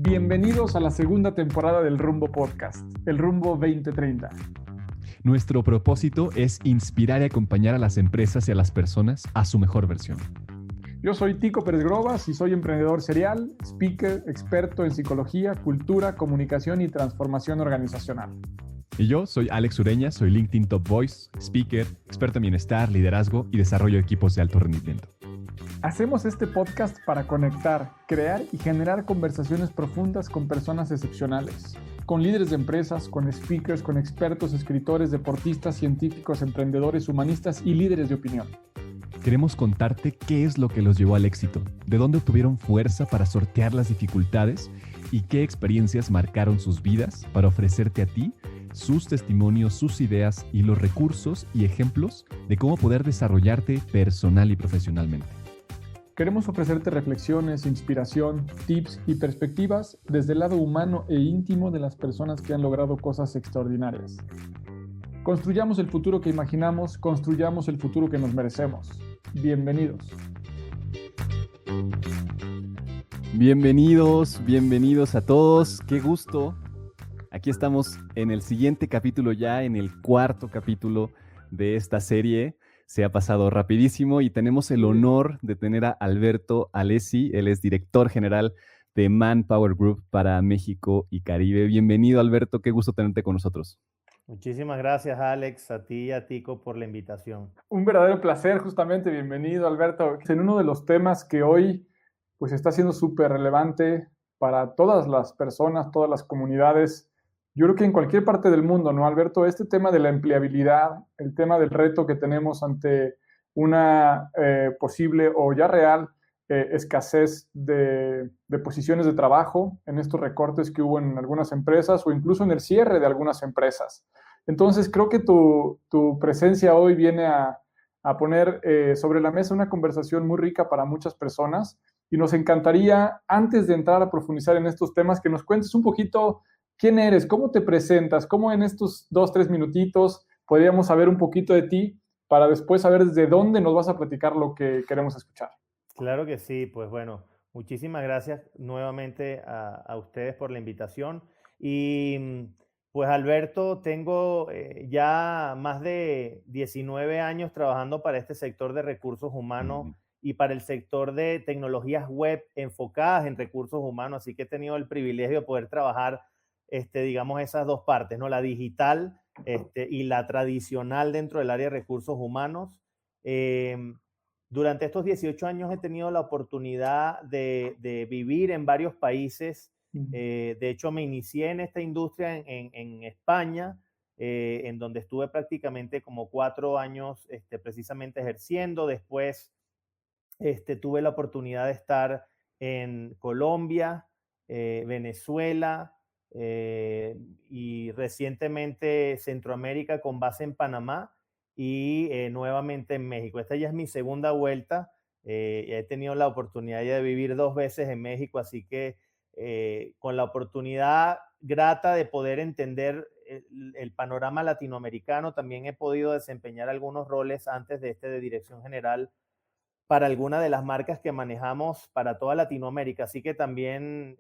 Bienvenidos a la segunda temporada del Rumbo Podcast, el Rumbo 2030. Nuestro propósito es inspirar y acompañar a las empresas y a las personas a su mejor versión. Yo soy Tico Pérez Grobas y soy emprendedor serial, speaker, experto en psicología, cultura, comunicación y transformación organizacional. Y yo soy Alex Ureña, soy LinkedIn Top Voice, speaker, experto en bienestar, liderazgo y desarrollo de equipos de alto rendimiento. Hacemos este podcast para conectar, crear y generar conversaciones profundas con personas excepcionales, con líderes de empresas, con speakers, con expertos, escritores, deportistas, científicos, emprendedores, humanistas y líderes de opinión. Queremos contarte qué es lo que los llevó al éxito, de dónde obtuvieron fuerza para sortear las dificultades y qué experiencias marcaron sus vidas para ofrecerte a ti sus testimonios, sus ideas y los recursos y ejemplos de cómo poder desarrollarte personal y profesionalmente. Queremos ofrecerte reflexiones, inspiración, tips y perspectivas desde el lado humano e íntimo de las personas que han logrado cosas extraordinarias. Construyamos el futuro que imaginamos, construyamos el futuro que nos merecemos. Bienvenidos. Bienvenidos a todos. Qué gusto. Aquí estamos en el siguiente capítulo ya, en el cuarto capítulo de esta serie. Se ha pasado rapidísimo y tenemos el honor de tener a Alberto Alessi. Él es director general de Manpower Group para México y Caribe. Bienvenido, Alberto. Qué gusto tenerte con nosotros. Muchísimas gracias, Alex, a ti y a Tico por la invitación. Un verdadero placer, justamente. Bienvenido, Alberto. En uno de los temas que hoy pues, está siendo súper relevante para todas las personas, todas las comunidades. Yo creo que en cualquier parte del mundo, ¿no, Alberto? Este tema de la empleabilidad, el tema del reto que tenemos ante una posible o ya real escasez de posiciones de trabajo en estos recortes que hubo en algunas empresas o incluso en el cierre de algunas empresas. Entonces, creo que tu presencia hoy viene a poner sobre la mesa una conversación muy rica para muchas personas y nos encantaría, antes de entrar a profundizar en estos temas, que nos cuentes un poquito quién eres, cómo te presentas, cómo en estos 2-3 minutitos podríamos saber un poquito de ti para después saber desde dónde nos vas a platicar lo que queremos escuchar. Claro que sí, pues bueno, muchísimas gracias nuevamente a ustedes por la invitación. Y pues Alberto, tengo ya más de 19 años trabajando para este sector de recursos humanos y para el sector de tecnologías web enfocadas en recursos humanos, así que he tenido el privilegio de poder trabajar, digamos, esas dos partes, ¿no? La digital y la tradicional dentro del área de recursos humanos. Durante estos 18 años he tenido la oportunidad de vivir en varios países. De hecho, me inicié en esta industria en España, en donde estuve prácticamente como 4 años precisamente ejerciendo. Después tuve la oportunidad de estar en Colombia, Venezuela y recientemente Centroamérica con base en Panamá y nuevamente en México. Esta ya es mi segunda vuelta. He tenido la oportunidad ya de vivir 2 veces en México, así que con la oportunidad grata de poder entender el panorama latinoamericano, también he podido desempeñar algunos roles antes de de dirección general para alguna de las marcas que manejamos para toda Latinoamérica. Así que también,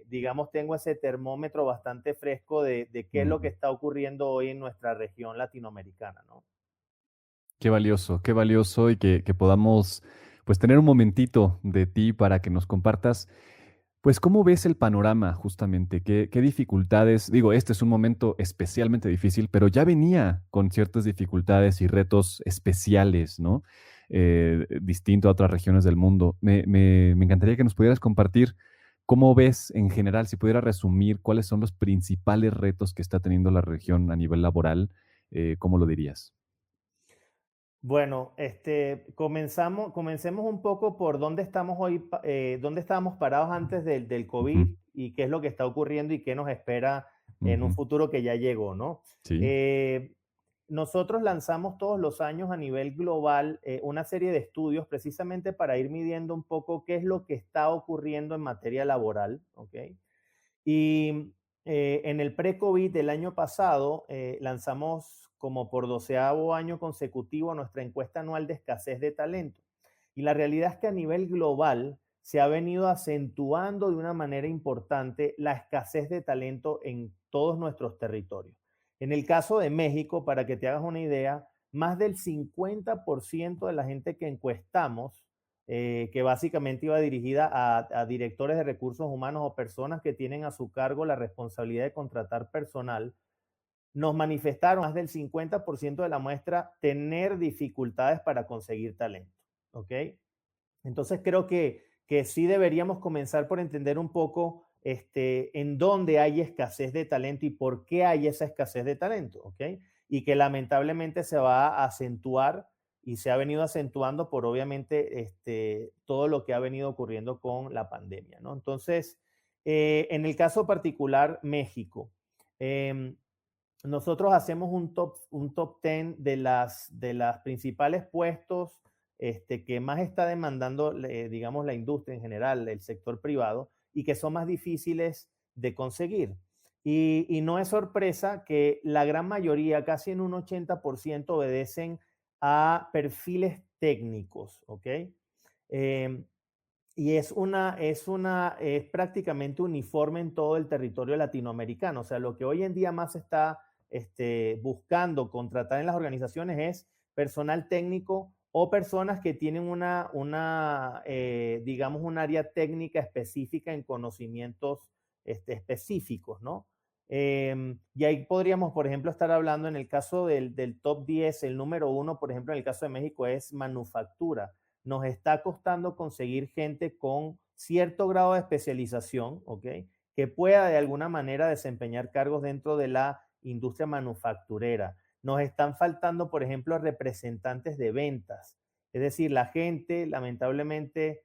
digamos, tengo ese termómetro bastante fresco de qué es lo que está ocurriendo hoy en nuestra región latinoamericana, ¿no? Qué valioso y que podamos pues tener un momentito de ti para que nos compartas pues cómo ves el panorama justamente, qué dificultades, digo, este es un momento especialmente difícil, pero ya venía con ciertas dificultades y retos especiales, ¿no? Distinto a otras regiones del mundo. Me encantaría que nos pudieras compartir cómo ves en general, si pudieras resumir cuáles son los principales retos que está teniendo la región a nivel laboral, ¿cómo lo dirías? Bueno, comencemos un poco por dónde estamos hoy, dónde estábamos parados antes del COVID y qué es lo que está ocurriendo y qué nos espera en un futuro que ya llegó, ¿no? Sí. Nosotros lanzamos todos los años a nivel global una serie de estudios precisamente para ir midiendo un poco qué es lo que está ocurriendo en materia laboral, ¿ok? Y en el pre-COVID del año pasado lanzamos como por 12º año consecutivo nuestra encuesta anual de escasez de talento. Y la realidad es que a nivel global se ha venido acentuando de una manera importante la escasez de talento en todos nuestros territorios. En el caso de México, para que te hagas una idea, más del 50% de la gente que encuestamos, que básicamente iba dirigida a directores de recursos humanos o personas que tienen a su cargo la responsabilidad de contratar personal, nos manifestaron más del 50% de la muestra tener dificultades para conseguir talento. ¿Ok? Entonces creo que sí deberíamos comenzar por entender un poco en dónde hay escasez de talento y por qué hay esa escasez de talento, ¿ok? Y que lamentablemente se va a acentuar y se ha venido acentuando por obviamente todo lo que ha venido ocurriendo con la pandemia, ¿no? Entonces, en el caso particular, México, em, nosotros hacemos un top 10 de las principales puestos que más está demandando, digamos, la industria en general, el sector privado, y que son más difíciles de conseguir. Y no es sorpresa que la gran mayoría, casi en un 80%, obedecen a perfiles técnicos, ¿ok? Y es prácticamente uniforme en todo el territorio latinoamericano. O sea, lo que hoy en día más está buscando contratar en las organizaciones es personal técnico o personas que tienen digamos, un área técnica específica en conocimientos específicos, ¿no? Y ahí podríamos, por ejemplo, estar hablando en el caso del top 10, el número 1, por ejemplo, en el caso de México es manufactura. Nos está costando conseguir gente con cierto grado de especialización, ¿ok? Que pueda de alguna manera desempeñar cargos dentro de la industria manufacturera. Nos están faltando, por ejemplo, representantes de ventas. Es decir, la gente lamentablemente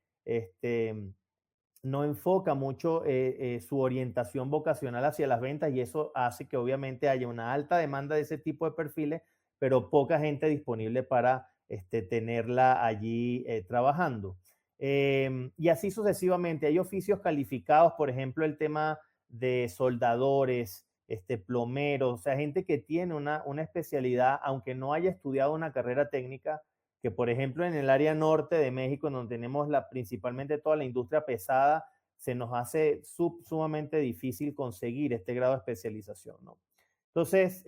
no enfoca mucho su orientación vocacional hacia las ventas y eso hace que obviamente haya una alta demanda de ese tipo de perfiles, pero poca gente disponible para tenerla allí trabajando. Y así sucesivamente. Hay oficios calificados, por ejemplo, el tema de soldadores, plomeros, o sea, gente que tiene una especialidad, aunque no haya estudiado una carrera técnica, que por ejemplo en el área norte de México, en donde tenemos principalmente toda la industria pesada, se nos hace sumamente difícil conseguir este grado de especialización, ¿no? Entonces,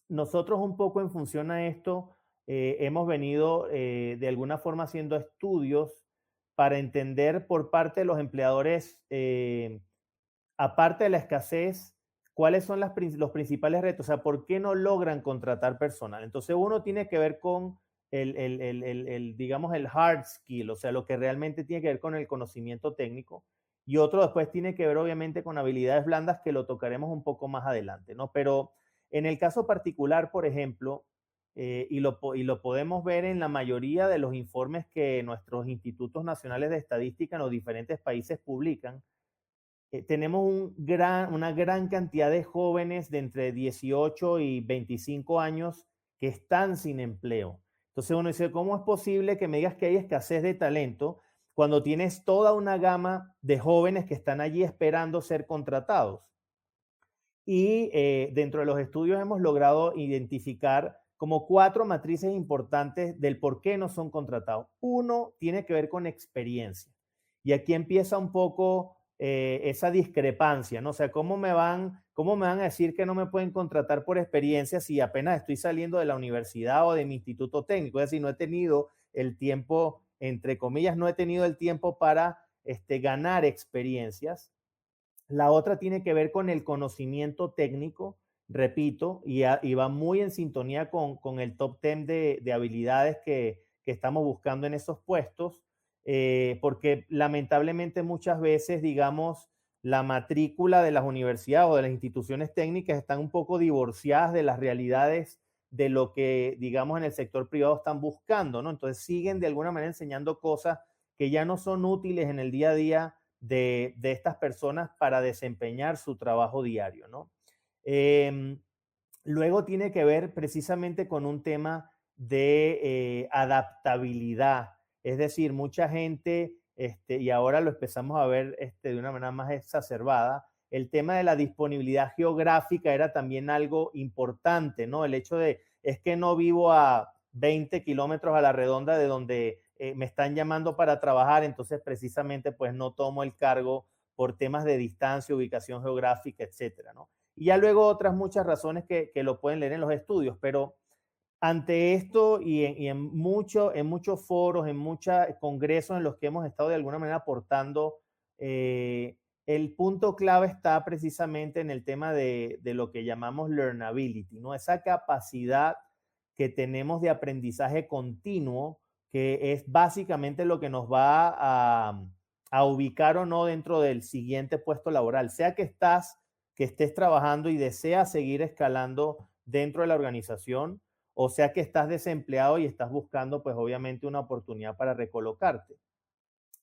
nosotros un poco en función a esto, hemos venido de alguna forma haciendo estudios para entender por parte de los empleadores, aparte de la escasez, cuáles son los principales retos, o sea, por qué no logran contratar personal. Entonces, uno tiene que ver con digamos, el hard skill, o sea, lo que realmente tiene que ver con el conocimiento técnico, y otro después tiene que ver obviamente con habilidades blandas que lo tocaremos un poco más adelante, ¿no? Pero en el caso particular, por ejemplo, y lo podemos ver en la mayoría de los informes que nuestros institutos nacionales de estadística en los diferentes países publican, tenemos una gran cantidad de jóvenes de entre 18 y 25 años que están sin empleo. Entonces uno dice, ¿cómo es posible que me digas que hay escasez de talento cuando tienes toda una gama de jóvenes que están allí esperando ser contratados? Y dentro de los estudios hemos logrado identificar como 4 matrices importantes del por qué no son contratados. Uno tiene que ver con experiencia. Y aquí empieza un poco esa discrepancia, ¿no? O sea, ¿cómo me van a decir que no me pueden contratar por experiencia si apenas estoy saliendo de la universidad o de mi instituto técnico? Es decir, no he tenido el tiempo, entre comillas, no he tenido el tiempo para ganar experiencias. La otra tiene que ver con el conocimiento técnico, repito, y va muy en sintonía con el top 10 de habilidades que estamos buscando en esos puestos, porque lamentablemente muchas veces, digamos, la matrícula de las universidades o de las instituciones técnicas están un poco divorciadas de las realidades de lo que, digamos, en el sector privado están buscando, ¿no? Entonces siguen de alguna manera enseñando cosas que ya no son útiles en el día a día de estas personas para desempeñar su trabajo diario, ¿no? Luego tiene que ver precisamente con un tema de adaptabilidad, es decir, mucha gente, y ahora lo empezamos a ver de una manera más exacerbada, el tema de la disponibilidad geográfica era también algo importante, ¿no? El hecho de, es que no vivo a 20 kilómetros a la redonda de donde me están llamando para trabajar, entonces precisamente pues no tomo el cargo por temas de distancia, ubicación geográfica, etcétera, ¿no? Y ya luego otras muchas razones que lo pueden leer en los estudios, pero ante esto y en muchos foros, en muchos congresos en los que hemos estado de alguna manera aportando, el punto clave está precisamente en el tema de lo que llamamos learnability, ¿no? Esa capacidad que tenemos de aprendizaje continuo, que es básicamente lo que nos va a ubicar o no dentro del siguiente puesto laboral, sea que estés trabajando y deseas seguir escalando dentro de la organización, o sea que estás desempleado y estás buscando, pues obviamente, una oportunidad para recolocarte.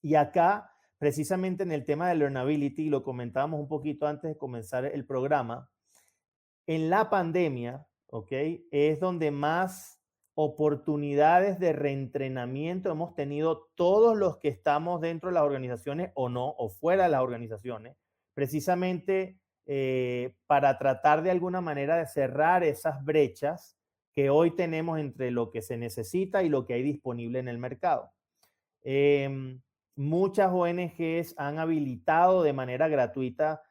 Y acá, precisamente en el tema de learnability, lo comentábamos un poquito antes de comenzar el programa, en la pandemia, ¿ok? Es donde más oportunidades de reentrenamiento hemos tenido todos los que estamos dentro de las organizaciones o no, o fuera de las organizaciones, precisamente para tratar de alguna manera de cerrar esas brechas que hoy tenemos entre lo que se necesita y lo que hay disponible en el mercado. Muchas ONGs han habilitado de manera gratuita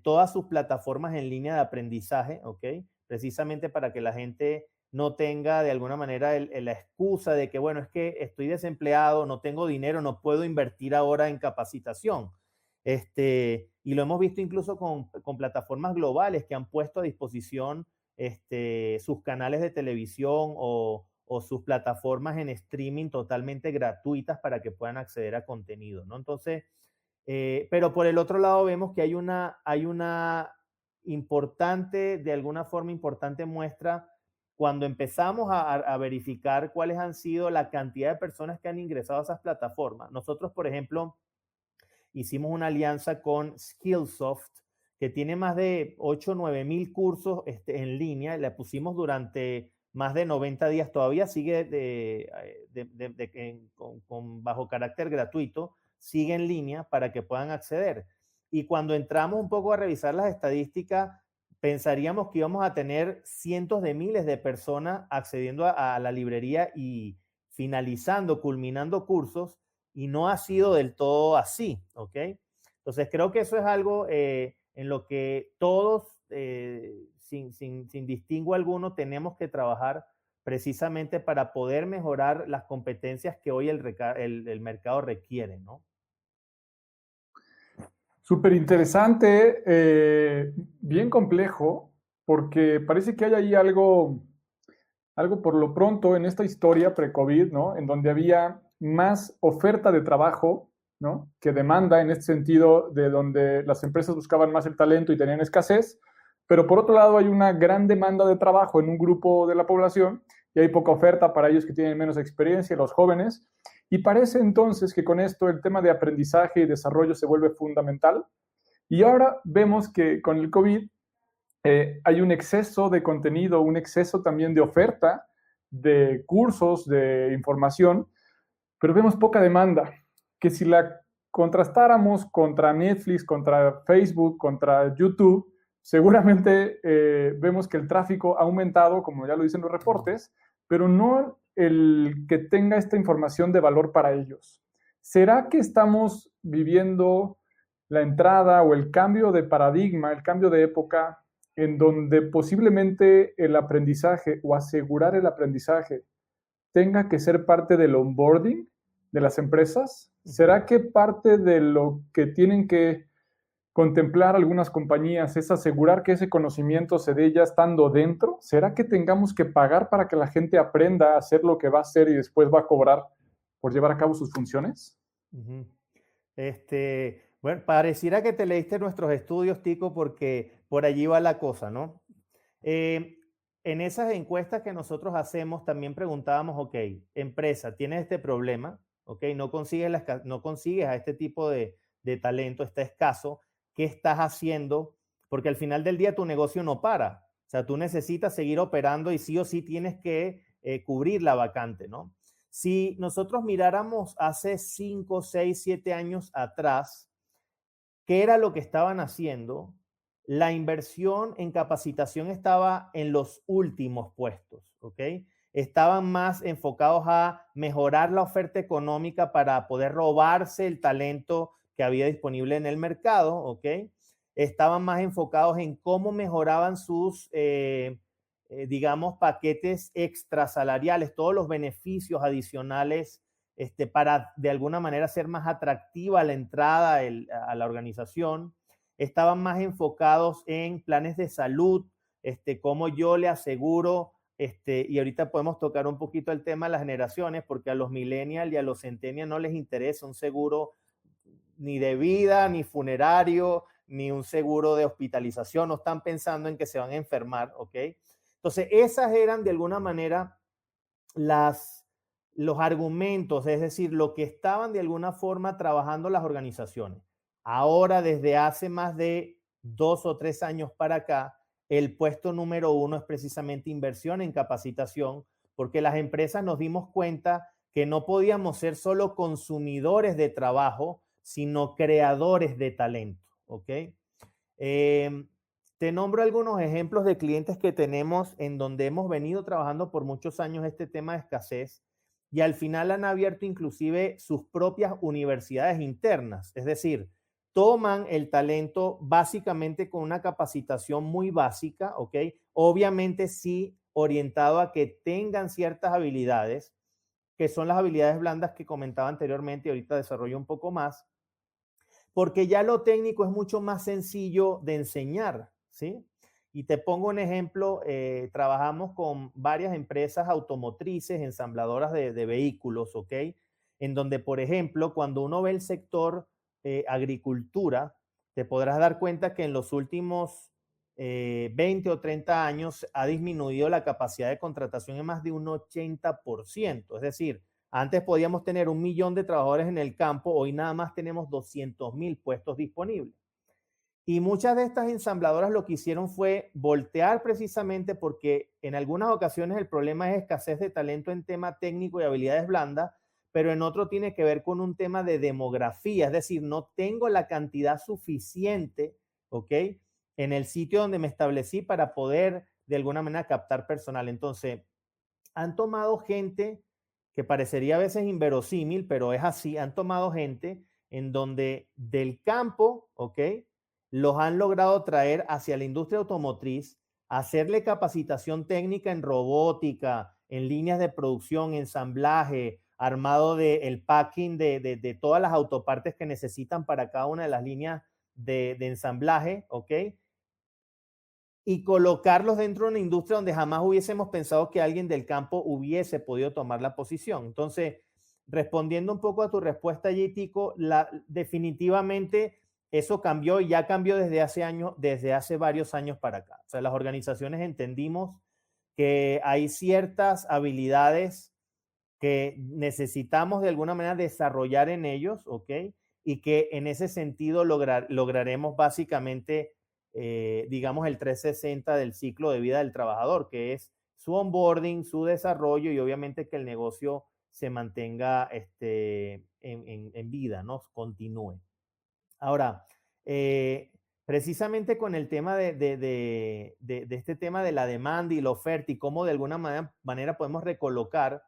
todas sus plataformas en línea de aprendizaje, ¿ok? Precisamente para que la gente no tenga de alguna manera la excusa de que, bueno, es que estoy desempleado, no tengo dinero, no puedo invertir ahora en capacitación. Y lo hemos visto incluso con plataformas globales que han puesto a disposición sus canales de televisión o sus plataformas en streaming totalmente gratuitas para que puedan acceder a contenido, ¿no? Entonces, pero por el otro lado vemos que hay una importante, de alguna forma importante muestra cuando empezamos a verificar cuáles han sido la cantidad de personas que han ingresado a esas plataformas. Nosotros, por ejemplo, hicimos una alianza con Skillsoft, que tiene más de 8 o 9 mil cursos en línea. La pusimos durante más de 90 días. Todavía sigue bajo carácter gratuito, sigue en línea para que puedan acceder. Y cuando entramos un poco a revisar las estadísticas, pensaríamos que íbamos a tener cientos de miles de personas accediendo a la librería y finalizando, culminando cursos, y no ha sido del todo así, ¿ok? Entonces creo que eso es algo en lo que todos, sin distingo alguno, tenemos que trabajar precisamente para poder mejorar las competencias que hoy el mercado requiere, ¿no? Súper interesante, bien complejo, porque parece que hay ahí algo por lo pronto en esta historia pre-COVID, ¿no? En donde había más oferta de trabajo, ¿no? Que demanda, en este sentido, de donde las empresas buscaban más el talento y tenían escasez, pero por otro lado hay una gran demanda de trabajo en un grupo de la población y hay poca oferta para ellos que tienen menos experiencia, los jóvenes, y parece entonces que con esto el tema de aprendizaje y desarrollo se vuelve fundamental. Y ahora vemos que con el COVID hay un exceso de contenido, un exceso también de oferta, de cursos, de información, pero vemos poca demanda, que si la contrastáramos contra Netflix, contra Facebook, contra YouTube, seguramente vemos que el tráfico ha aumentado, como ya lo dicen los reportes, pero no el que tenga esta información de valor para ellos. ¿Será que estamos viviendo la entrada o el cambio de paradigma, el cambio de época, en donde posiblemente el aprendizaje o asegurar el aprendizaje tenga que ser parte del onboarding de las empresas? ¿Será que parte de lo que tienen que contemplar algunas compañías es asegurar que ese conocimiento se dé ya estando dentro? ¿Será que tengamos que pagar para que la gente aprenda a hacer lo que va a hacer y después va a cobrar por llevar a cabo sus funciones? Bueno, pareciera que te leíste nuestros estudios, Tico, porque por allí va la cosa, ¿no? En esas encuestas que nosotros hacemos también preguntábamos, ok, empresa, tienes este problema, ok, no consigues a este tipo de talento, está escaso, ¿qué estás haciendo? Porque al final del día tu negocio no para, o sea, tú necesitas seguir operando y sí o sí tienes que cubrir la vacante, ¿no? Si nosotros miráramos hace 5, 6, 7 años atrás, ¿qué era lo que estaban haciendo? La inversión en capacitación estaba en los últimos puestos, ¿ok? estaban más enfocados a mejorar la oferta económica para poder robarse el talento que había disponible en el mercado, ¿ok? Estaban más enfocados en cómo mejoraban sus, digamos, paquetes extrasalariales, todos los beneficios adicionales para de alguna manera hacer más atractiva la entrada a la organización. Estaban más enfocados en planes de salud, cómo yo le aseguro, y ahorita podemos tocar un poquito el tema de las generaciones, porque a los millennials y a los centennials no les interesa un seguro ni de vida, ni funerario, ni un seguro de hospitalización, no están pensando en que se van a enfermar, ¿ok? Entonces, esas eran de alguna manera los argumentos, es decir, lo que estaban de alguna forma trabajando las organizaciones. Ahora, desde hace más de 2 o 3 años para acá, el puesto número 1 es precisamente inversión en capacitación, porque las empresas nos dimos cuenta que no podíamos ser solo consumidores de trabajo, sino creadores de talento, ¿ok? Te nombro algunos ejemplos de clientes que tenemos en donde hemos venido trabajando por muchos años este tema de escasez y al final han abierto inclusive sus propias universidades internas, es decir, toman el talento básicamente con una capacitación muy básica, ¿ok? Obviamente sí orientado a que tengan ciertas habilidades, que son las habilidades blandas que comentaba anteriormente y ahorita desarrollo un poco más, porque ya lo técnico es mucho más sencillo de enseñar, ¿sí? Y te pongo un ejemplo, trabajamos con varias empresas automotrices, ensambladoras de vehículos, ¿ok? En donde, por ejemplo, cuando uno ve el sector agricultura, te podrás dar cuenta que en los últimos 20 o 30 años ha disminuido la capacidad de contratación en más de un 80%. Es decir, antes podíamos tener 1 millón de trabajadores en el campo, hoy nada más tenemos 200,000 puestos disponibles. Y muchas de estas ensambladoras lo que hicieron fue voltear precisamente porque en algunas ocasiones el problema es escasez de talento en tema técnico y habilidades blandas, pero en otro tiene que ver con un tema de demografía, es decir, no tengo la cantidad suficiente, ¿ok? En el sitio donde me establecí para poder de alguna manera captar personal. Entonces, han tomado gente que parecería a veces inverosímil, pero es así, han tomado gente en donde del campo, ¿ok? Los han logrado traer hacia la industria automotriz, hacerle capacitación técnica en robótica, en líneas de producción, ensamblaje, armado del packing de todas las autopartes que necesitan para cada una de las líneas de ensamblaje, ¿ok? Y colocarlos dentro de una industria donde jamás hubiésemos pensado que alguien del campo hubiese podido tomar la posición. Entonces, respondiendo un poco a tu respuesta, Yitico, definitivamente eso cambió y ya cambió desde hace varios años para acá. O sea, las organizaciones entendimos que hay ciertas habilidades que necesitamos de alguna manera desarrollar en ellos, ¿ok? Y que en ese sentido lograremos básicamente, digamos, el 360 del ciclo de vida del trabajador, que es su onboarding, su desarrollo y obviamente que el negocio se mantenga en vida, ¿no? Continúe. Ahora, precisamente con el tema de este tema de la demanda y la oferta y cómo de alguna manera podemos recolocar,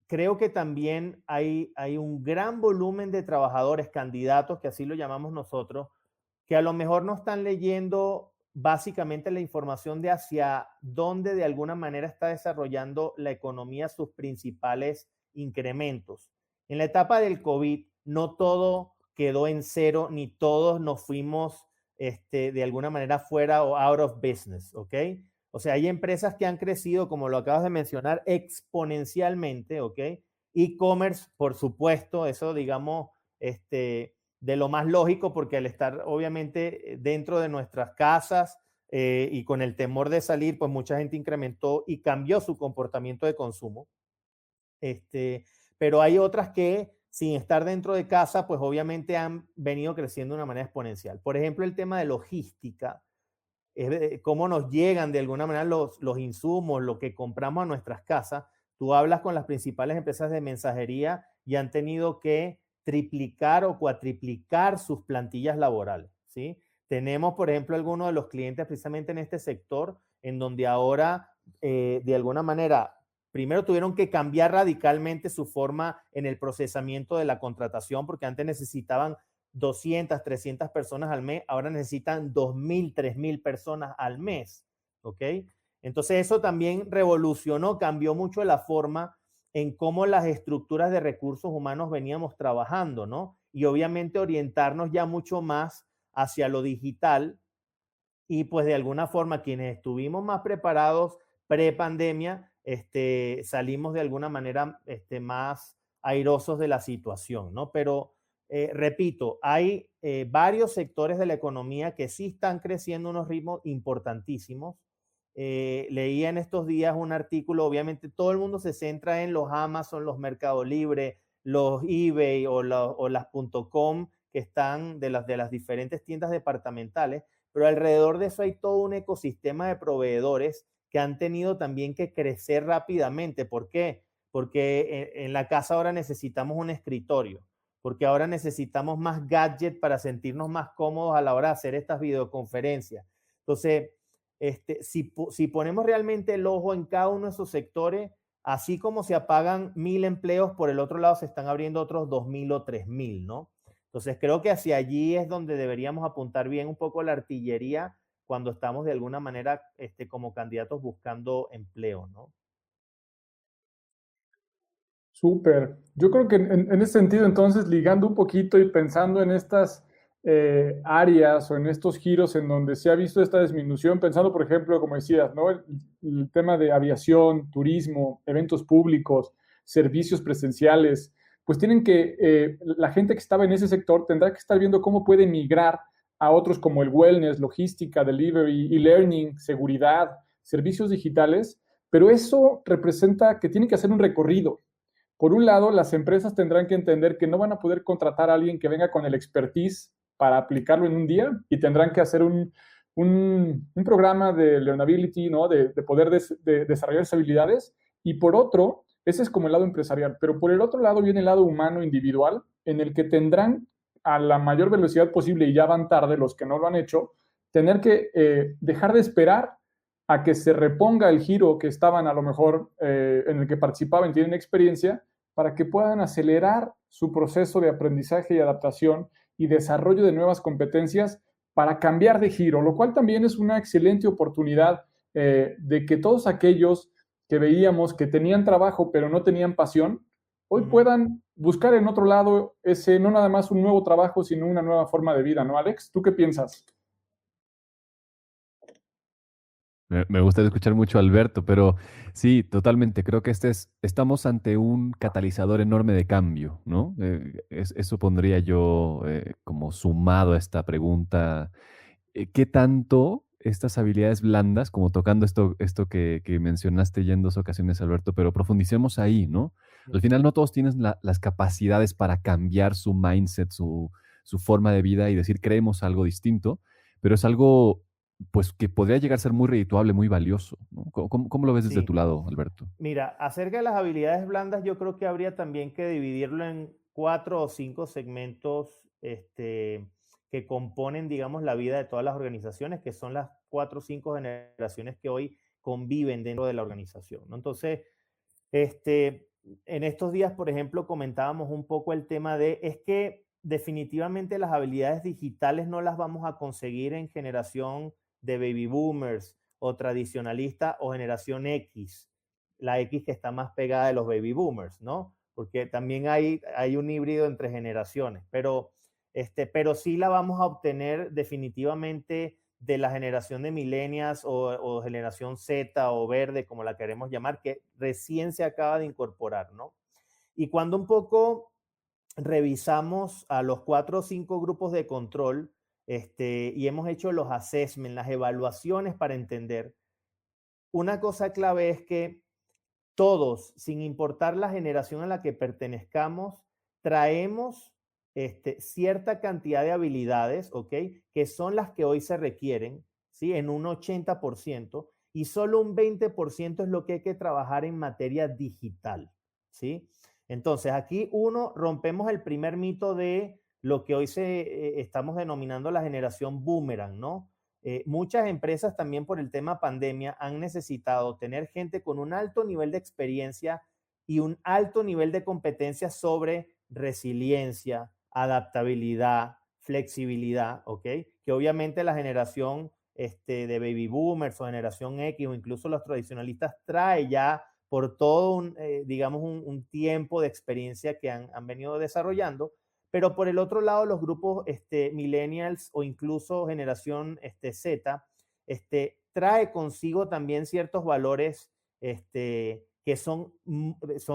creo que también hay un gran volumen de trabajadores, candidatos, que así lo llamamos nosotros, que a lo mejor no están leyendo básicamente la información de hacia dónde de alguna manera está desarrollando la economía sus principales incrementos. En la etapa del COVID, no todo quedó en cero, ni todos nos fuimos de alguna manera fuera o out of business, ¿ok? O sea, hay empresas que han crecido, como lo acabas de mencionar, exponencialmente, ¿ok? E-commerce, por supuesto, eso digamos, de lo más lógico, porque al estar obviamente dentro de nuestras casas y con el temor de salir, pues mucha gente incrementó y cambió su comportamiento de consumo. Pero hay otras que sin estar dentro de casa, pues obviamente han venido creciendo de una manera exponencial. Por ejemplo, el tema de logística, cómo nos llegan de alguna manera los insumos, lo que compramos a nuestras casas. Tú hablas con las principales empresas de mensajería y han tenido que triplicar o cuatriplicar sus plantillas laborales, ¿sí? Tenemos, por ejemplo, algunos de los clientes precisamente en este sector, en donde ahora de alguna manera, primero tuvieron que cambiar radicalmente su forma en el procesamiento de la contratación, porque antes necesitaban 200, 300 personas al mes, ahora necesitan 2.000, 3.000 personas al mes, ¿ok? Entonces eso también revolucionó, cambió mucho la forma en cómo las estructuras de recursos humanos veníamos trabajando, ¿no? Y obviamente orientarnos ya mucho más hacia lo digital y pues de alguna forma quienes estuvimos más preparados pre-pandemia, salimos de alguna manera más airosos de la situación, ¿no? Pero repito, hay varios sectores de la economía que sí están creciendo a unos ritmos importantísimos. Leía en estos días un artículo, obviamente todo el mundo se centra en los Amazon, los Mercado Libre, los eBay o las .com que están de las diferentes tiendas departamentales, pero alrededor de eso hay todo un ecosistema de proveedores que han tenido también que crecer rápidamente. ¿Por qué? Porque en la casa ahora necesitamos un escritorio, porque ahora necesitamos más gadget para sentirnos más cómodos a la hora de hacer estas videoconferencias. Entonces, si ponemos realmente el ojo en cada uno de esos sectores, así como se apagan 1.000 empleos, por el otro lado se están abriendo otros 2.000 o 3.000, ¿no? Entonces creo que hacia allí es donde deberíamos apuntar bien un poco la artillería cuando estamos de alguna manera como candidatos buscando empleo, ¿no? Súper. Yo creo que en ese sentido, entonces, ligando un poquito y pensando en estas áreas o en estos giros en donde se ha visto esta disminución, pensando, por ejemplo, como decías, ¿no? El tema de aviación, turismo, eventos públicos, servicios presenciales, pues tienen que, la gente que estaba en ese sector tendrá que estar viendo cómo puede migrar a otros como el wellness, logística, delivery, e-learning, seguridad, servicios digitales, pero eso representa que tienen que hacer un recorrido. Por un lado, las empresas tendrán que entender que no van a poder contratar a alguien que venga con el expertise para aplicarlo en un día y tendrán que hacer un programa de learnability, ¿no? De poder desarrollar esas habilidades. Y por otro, ese es como el lado empresarial, pero por el otro lado viene el lado humano individual, en el que tendrán a la mayor velocidad posible, y ya van tarde los que no lo han hecho, tener que dejar de esperar a que se reponga el giro que estaban a lo mejor en el que participaban, tienen experiencia, para que puedan acelerar su proceso de aprendizaje y adaptación y desarrollo de nuevas competencias para cambiar de giro, lo cual también es una excelente oportunidad de que todos aquellos que veíamos que tenían trabajo pero no tenían pasión, hoy puedan buscar en otro lado ese, no nada más un nuevo trabajo, sino una nueva forma de vida, ¿no, Alex? ¿Tú qué piensas? Me gusta escuchar mucho a Alberto, pero sí, totalmente. Creo que estamos ante un catalizador enorme de cambio, ¿no? Eso pondría yo como sumado a esta pregunta. ¿Qué tanto estas habilidades blandas, como tocando esto que mencionaste ya en dos ocasiones, Alberto, pero profundicemos ahí, ¿no? Al final no todos tienen las capacidades para cambiar su mindset, su forma de vida y decir, creemos algo distinto, pero es algo pues que podría llegar a ser muy redituable, muy valioso, ¿no? ¿Cómo lo ves desde tu Sí. lado, Alberto? Mira, acerca de las habilidades blandas, yo creo que habría también que dividirlo en 4 o 5 segmentos que componen, digamos, la vida de todas las organizaciones, que son las 4 o 5 generaciones que hoy conviven dentro de la organización, ¿no? Entonces, en estos días, por ejemplo, comentábamos un poco el tema de, es que definitivamente las habilidades digitales no las vamos a conseguir en generación de baby boomers o tradicionalista o generación X, la X que está más pegada de los baby boomers, ¿no? Porque también hay un híbrido entre generaciones, pero sí la vamos a obtener definitivamente de la generación de millennials o generación Z o verde, como la queremos llamar, que recién se acaba de incorporar, ¿no? Y cuando un poco revisamos a los 4 o 5 grupos de control y hemos hecho los assessments, las evaluaciones para entender, una cosa clave es que todos, sin importar la generación a la que pertenezcamos, traemos cierta cantidad de habilidades, ¿ok? Que son las que hoy se requieren, ¿sí? En un 80%, y solo un 20% es lo que hay que trabajar en materia digital, ¿sí? Entonces, aquí rompemos el primer mito de lo que hoy estamos denominando la generación boomerang, ¿no? muchas empresas también por el tema pandemia han necesitado tener gente con un alto nivel de experiencia y un alto nivel de competencia sobre resiliencia, adaptabilidad, flexibilidad, ¿ok? Que obviamente la generación de baby boomers o generación X o incluso los tradicionalistas trae ya por todo digamos, un tiempo de experiencia que han venido desarrollando. Pero por el otro lado, los grupos millennials o incluso generación Z, trae consigo también ciertos valores que son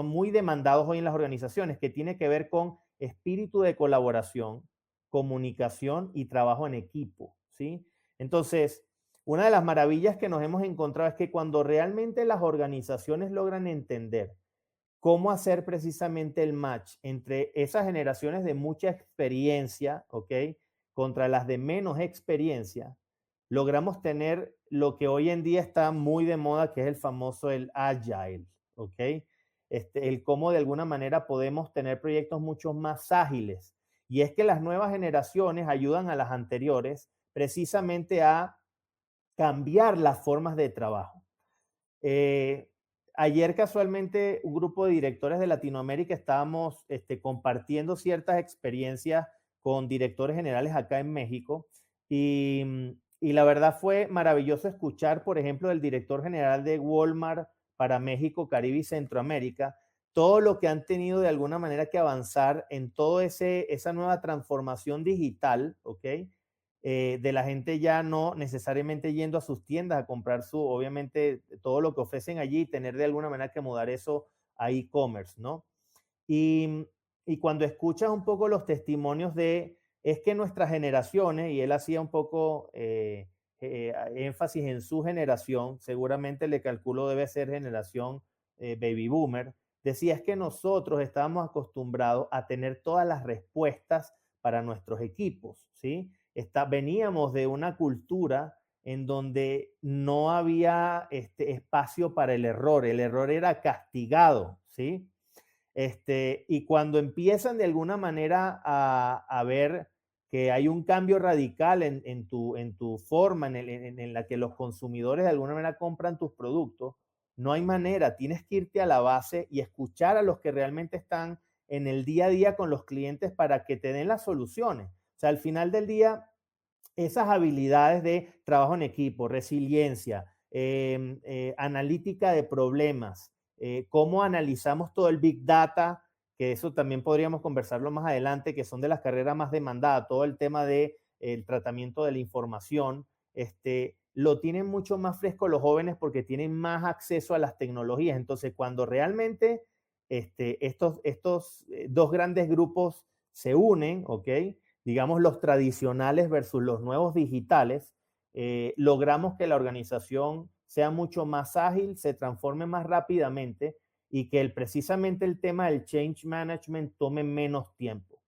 muy demandados hoy en las organizaciones, que tiene que ver con espíritu de colaboración, comunicación y trabajo en equipo, ¿sí? Entonces, una de las maravillas que nos hemos encontrado es que cuando realmente las organizaciones logran entender cómo hacer precisamente el match entre esas generaciones de mucha experiencia, ¿ok? Contra las de menos experiencia, logramos tener lo que hoy en día está muy de moda, que es el famoso el agile, ¿ok? El cómo de alguna manera podemos tener proyectos mucho más ágiles. Y es que las nuevas generaciones ayudan a las anteriores precisamente a cambiar las formas de trabajo. Ayer casualmente un grupo de directores de Latinoamérica estábamos compartiendo ciertas experiencias con directores generales acá en México y la verdad fue maravilloso escuchar, por ejemplo, el director general de Walmart para México, Caribe y Centroamérica, todo lo que han tenido de alguna manera que avanzar en toda esa nueva transformación digital, ¿ok? De la gente ya no necesariamente yendo a sus tiendas a comprar obviamente, todo lo que ofrecen allí y tener de alguna manera que mudar eso a e-commerce, ¿no? Y cuando escuchas un poco los testimonios es que nuestras generaciones, y él hacía un poco énfasis en su generación, seguramente le calculo debe ser generación baby boomer, decía es que nosotros estábamos acostumbrados a tener todas las respuestas para nuestros equipos, ¿sí? Veníamos de una cultura en donde no había espacio para el error era castigado, ¿sí? Y cuando empiezan de alguna manera a ver que hay un cambio radical en tu forma, en la que los consumidores de alguna manera compran tus productos, no hay manera, tienes que irte a la base y escuchar a los que realmente están en el día a día con los clientes para que te den las soluciones. O sea, al final del día, esas habilidades de trabajo en equipo, resiliencia, analítica de problemas, cómo analizamos todo el Big Data, que eso también podríamos conversarlo más adelante, que son de las carreras más demandadas, todo el tema del tratamiento de la información, lo tienen mucho más fresco los jóvenes porque tienen más acceso a las tecnologías. Entonces, cuando realmente estos dos grandes grupos se unen, ¿ok? Digamos los tradicionales versus los nuevos digitales, logramos que la organización sea mucho más ágil, se transforme más rápidamente y que precisamente el tema del change management tome menos tiempo.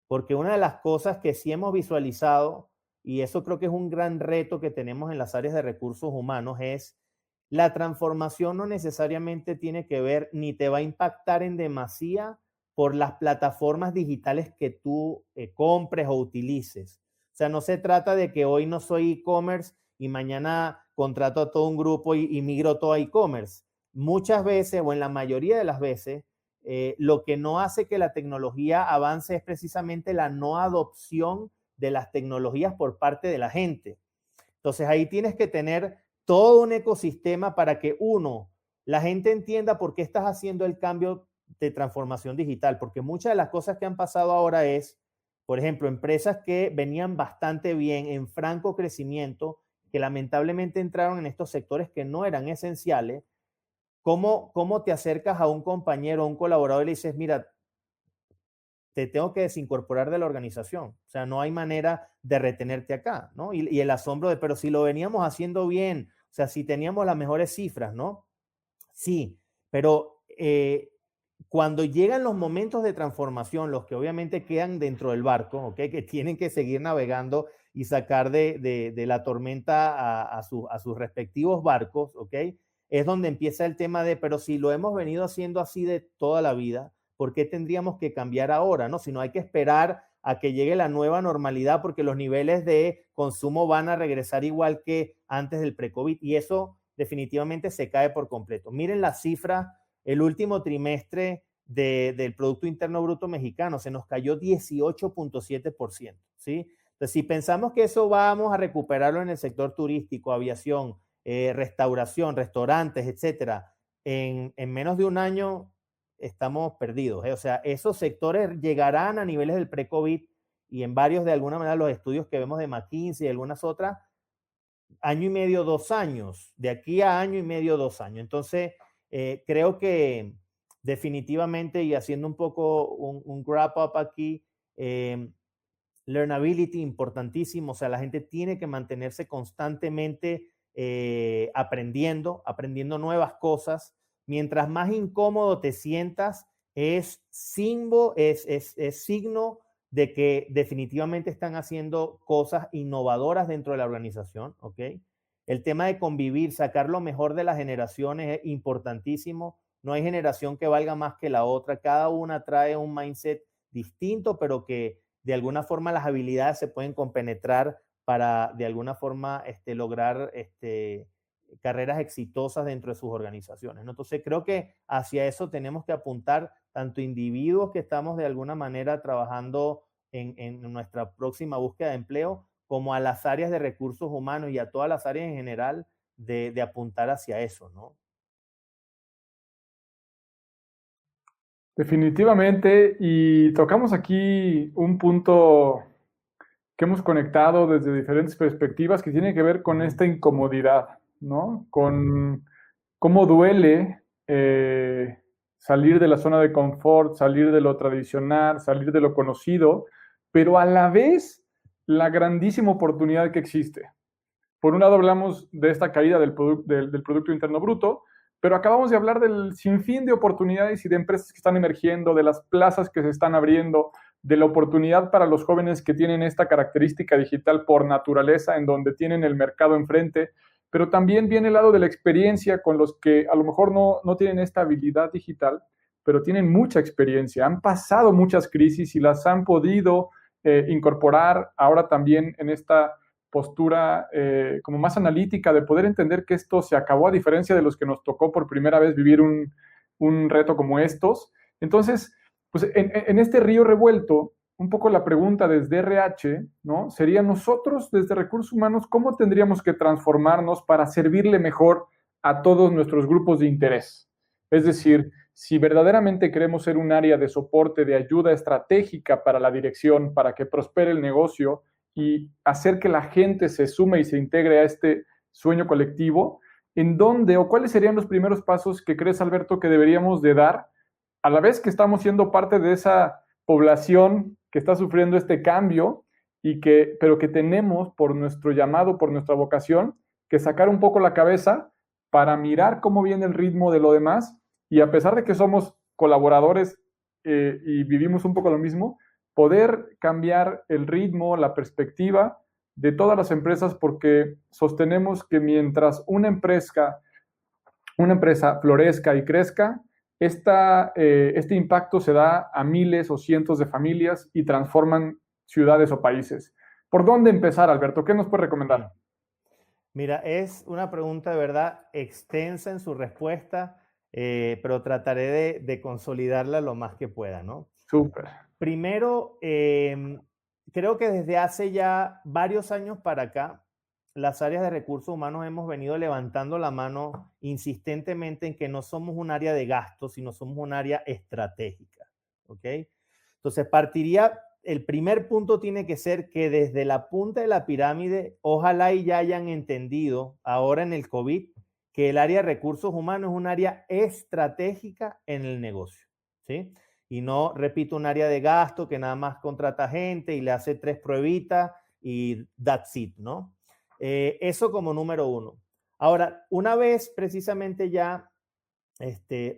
Porque una de las cosas que sí hemos visualizado, y eso creo que es un gran reto que tenemos en las áreas de recursos humanos, es la transformación no necesariamente tiene que ver ni te va a impactar en demasía por las plataformas digitales que tú compres o utilices. O sea, no se trata de que hoy no soy e-commerce y mañana contrato a todo un grupo y migro todo a e-commerce. Muchas veces, o en la mayoría de las veces, lo que no hace que la tecnología avance es precisamente la no adopción de las tecnologías por parte de la gente. Entonces, ahí tienes que tener todo un ecosistema para que, la gente entienda por qué estás haciendo el cambio de transformación digital, porque muchas de las cosas que han pasado ahora es, por ejemplo, empresas que venían bastante bien en franco crecimiento, que lamentablemente entraron en estos sectores que no eran esenciales. ¿Cómo te acercas a un compañero, a un colaborador y le dices, mira, te tengo que desincorporar de la organización? O sea, no hay manera de retenerte acá, ¿no? Y el asombro de, pero si lo veníamos haciendo bien, o sea, si teníamos las mejores cifras, ¿no? Sí, pero cuando llegan los momentos de transformación, los que obviamente quedan dentro del barco, ¿okay? Que tienen que seguir navegando y sacar de la tormenta a sus respectivos barcos, ¿ok? Es donde empieza el tema de, pero si lo hemos venido haciendo así de toda la vida, ¿por qué tendríamos que cambiar ahora? ¿No? Si no hay que esperar a que llegue la nueva normalidad, porque los niveles de consumo van a regresar igual que antes del pre-COVID, y eso definitivamente se cae por completo. Miren la cifra, el último trimestre del Producto Interno Bruto mexicano se nos cayó 18.7%, ¿sí? Entonces, si pensamos que eso vamos a recuperarlo en el sector turístico, aviación, restauración, restaurantes, etcétera, en menos de un año estamos perdidos, ¿eh? O sea, esos sectores llegarán a niveles del pre-COVID, y en varios, de alguna manera, los estudios que vemos de McKinsey y algunas otras, año y medio, 2 años, de aquí a año y medio, 2 años. Entonces, creo que definitivamente, y haciendo un poco un wrap up aquí, learnability importantísimo, o sea, la gente tiene que mantenerse constantemente aprendiendo nuevas cosas. Mientras más incómodo te sientas, es signo de que definitivamente están haciendo cosas innovadoras dentro de la organización, ¿ok? El tema de convivir, sacar lo mejor de las generaciones es importantísimo. No hay generación que valga más que la otra. Cada una trae un mindset distinto, pero que de alguna forma las habilidades se pueden compenetrar para de alguna forma lograr carreras exitosas dentro de sus organizaciones, ¿no? Entonces creo que hacia eso tenemos que apuntar, tanto individuos que estamos de alguna manera trabajando en nuestra próxima búsqueda de empleo, como a las áreas de recursos humanos y a todas las áreas en general de apuntar hacia eso, ¿no? Definitivamente, y tocamos aquí un punto que hemos conectado desde diferentes perspectivas que tiene que ver con esta incomodidad, ¿no? Con cómo duele salir de la zona de confort, salir de lo tradicional, salir de lo conocido, pero a la vez la grandísima oportunidad que existe. Por un lado hablamos de esta caída del Producto Interno Bruto, pero acabamos de hablar del sinfín de oportunidades y de empresas que están emergiendo, de las plazas que se están abriendo, de la oportunidad para los jóvenes que tienen esta característica digital por naturaleza, en donde tienen el mercado enfrente, pero también viene el lado de la experiencia con los que a lo mejor no tienen esta habilidad digital, pero tienen mucha experiencia, han pasado muchas crisis y las han podido incorporar ahora también en esta postura como más analítica de poder entender que esto se acabó, a diferencia de los que nos tocó por primera vez vivir un reto como estos. Entonces, pues en este río revuelto, un poco la pregunta desde RH, ¿no? Sería nosotros desde recursos humanos, ¿cómo tendríamos que transformarnos para servirle mejor a todos nuestros grupos de interés? Es decir, si verdaderamente queremos ser un área de soporte, de ayuda estratégica para la dirección, para que prospere el negocio, y hacer que la gente se sume y se integre a este sueño colectivo, ¿en dónde o cuáles serían los primeros pasos que crees, Alberto, que deberíamos de dar a la vez que estamos siendo parte de esa población que está sufriendo este cambio pero que tenemos por nuestro llamado, por nuestra vocación, que sacar un poco la cabeza para mirar cómo viene el ritmo de lo demás, y a pesar de que somos colaboradores y vivimos un poco lo mismo, poder cambiar el ritmo, la perspectiva de todas las empresas, porque sostenemos que mientras una empresa florezca y crezca, este impacto se da a miles o cientos de familias y transforman ciudades o países. ¿Por dónde empezar, Alberto? ¿Qué nos puede recomendar? Mira, es una pregunta de verdad extensa en su respuesta, pero trataré de consolidarla lo más que pueda, ¿no? Súper. Primero, creo que desde hace ya varios años para acá, las áreas de recursos humanos hemos venido levantando la mano insistentemente en que no somos un área de gasto, sino somos un área estratégica, ¿ok? Entonces, el primer punto tiene que ser que desde la punta de la pirámide, ojalá y ya hayan entendido ahora en el COVID que el área de recursos humanos es un área estratégica en el negocio, ¿sí? Y no, repito, un área de gasto que nada más contrata gente y le hace 3 pruebitas y that's it, ¿no? Eso como número uno. Ahora, una vez precisamente ya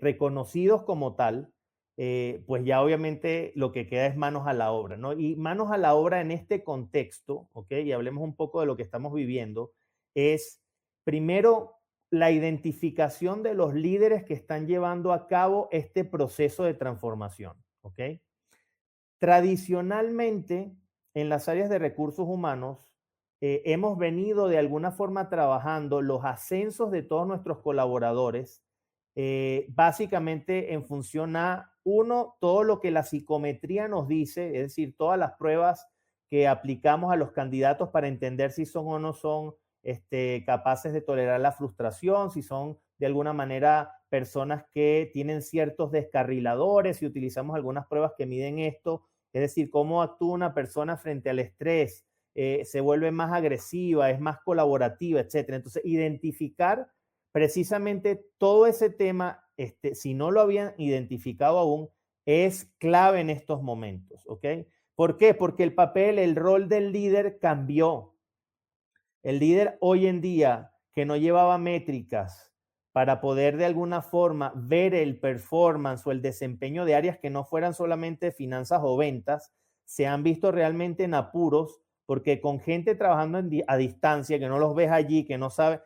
reconocidos como tal, pues ya obviamente lo que queda es manos a la obra, ¿no? Y manos a la obra en este contexto, ¿ok? Y hablemos un poco de lo que estamos viviendo, es primero la identificación de los líderes que están llevando a cabo este proceso de transformación, ¿ok? Tradicionalmente, en las áreas de recursos humanos, hemos venido de alguna forma trabajando los ascensos de todos nuestros colaboradores, básicamente en función a, uno, todo lo que la psicometría nos dice, es decir, todas las pruebas que aplicamos a los candidatos para entender si son o no son capaces de tolerar la frustración, si son de alguna manera personas que tienen ciertos descarriladores, si utilizamos algunas pruebas que miden esto, es decir, cómo actúa una persona frente al estrés, se vuelve más agresiva, es más colaborativa, etcétera. Entonces, identificar precisamente todo ese tema, si no lo habían identificado aún, es clave en estos momentos, ¿ok? ¿Por qué? Porque el papel, el rol del líder cambió. El líder hoy en día que no llevaba métricas para poder de alguna forma ver el performance o el desempeño de áreas que no fueran solamente finanzas o ventas, se han visto realmente en apuros porque con gente trabajando a distancia, que no los ves allí, que no sabe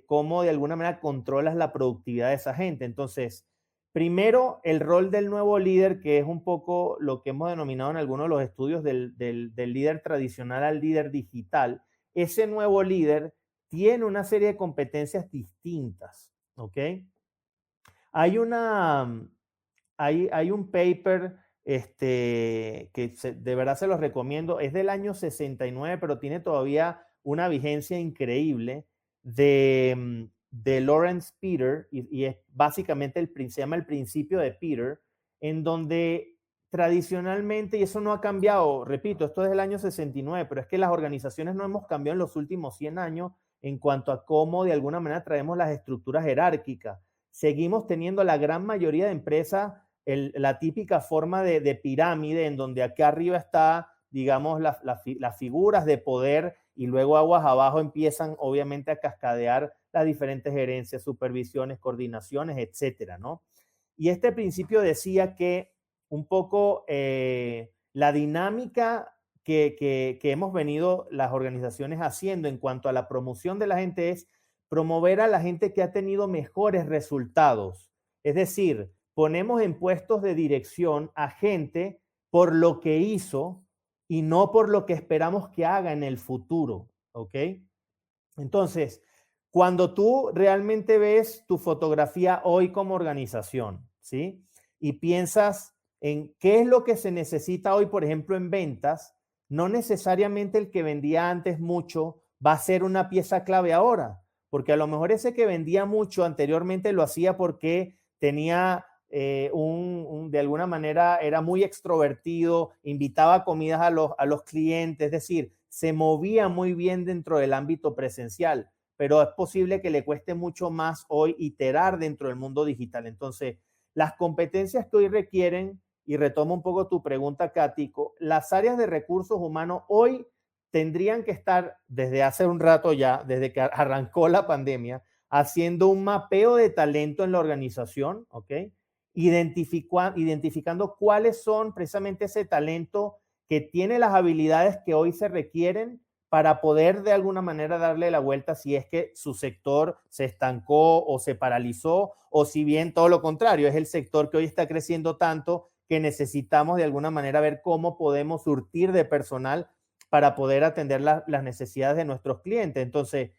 cómo de alguna manera controlas la productividad de esa gente. Entonces, primero, el rol del nuevo líder, que es un poco lo que hemos denominado en algunos de los estudios del líder tradicional al líder digital. Ese nuevo líder tiene una serie de competencias distintas, ¿ok? Hay un paper que de verdad se los recomiendo, es del año 69, pero tiene todavía una vigencia increíble de Lawrence Peter, y es básicamente se llama El Principio de Peter, en donde tradicionalmente, y eso no ha cambiado, repito, esto es del año 69, pero es que las organizaciones no hemos cambiado en los últimos 100 años en cuanto a cómo de alguna manera traemos las estructuras jerárquicas. Seguimos teniendo la gran mayoría de empresas la típica forma de pirámide, en donde acá arriba está, digamos, las figuras de poder, y luego aguas abajo empiezan obviamente a cascadear las diferentes gerencias, supervisiones, coordinaciones, etcétera, ¿no? Y este principio decía que un poco la dinámica que hemos venido las organizaciones haciendo en cuanto a la promoción de la gente es promover a la gente que ha tenido mejores resultados. Es decir, ponemos en puestos de dirección a gente por lo que hizo y no por lo que esperamos que haga en el futuro, ¿ok? Entonces, cuando tú realmente ves tu fotografía hoy como organización, ¿sí? Y piensas en qué es lo que se necesita hoy, por ejemplo, en ventas, no necesariamente el que vendía antes mucho va a ser una pieza clave ahora, porque a lo mejor ese que vendía mucho anteriormente lo hacía porque tenía de alguna manera era muy extrovertido, invitaba comidas a los clientes, es decir, se movía muy bien dentro del ámbito presencial, pero es posible que le cueste mucho más hoy iterar dentro del mundo digital. Entonces, las competencias que hoy requieren, y retomo un poco tu pregunta, Cático, las áreas de recursos humanos hoy tendrían que estar desde hace un rato ya, desde que arrancó la pandemia, haciendo un mapeo de talento en la organización, ¿ok? Identificando cuáles son precisamente ese talento que tiene las habilidades que hoy se requieren para poder de alguna manera darle la vuelta si es que su sector se estancó o se paralizó, o si bien todo lo contrario, es el sector que hoy está creciendo tanto que necesitamos de alguna manera ver cómo podemos surtir de personal para poder atender las necesidades de nuestros clientes. Entonces,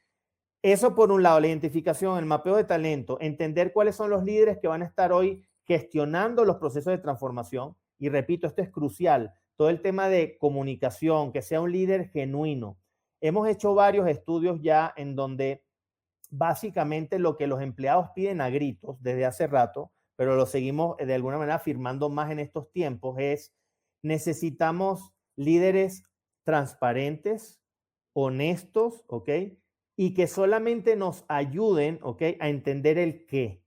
eso por un lado, la identificación, el mapeo de talento, entender cuáles son los líderes que van a estar hoy gestionando los procesos de transformación. Y repito, esto es crucial, todo el tema de comunicación, que sea un líder genuino. Hemos hecho varios estudios ya en donde básicamente lo que los empleados piden a gritos desde hace rato, pero lo seguimos de alguna manera afirmando más en estos tiempos, es necesitamos líderes transparentes, honestos, ¿ok? Y que solamente nos ayuden, ¿ok? A entender el qué.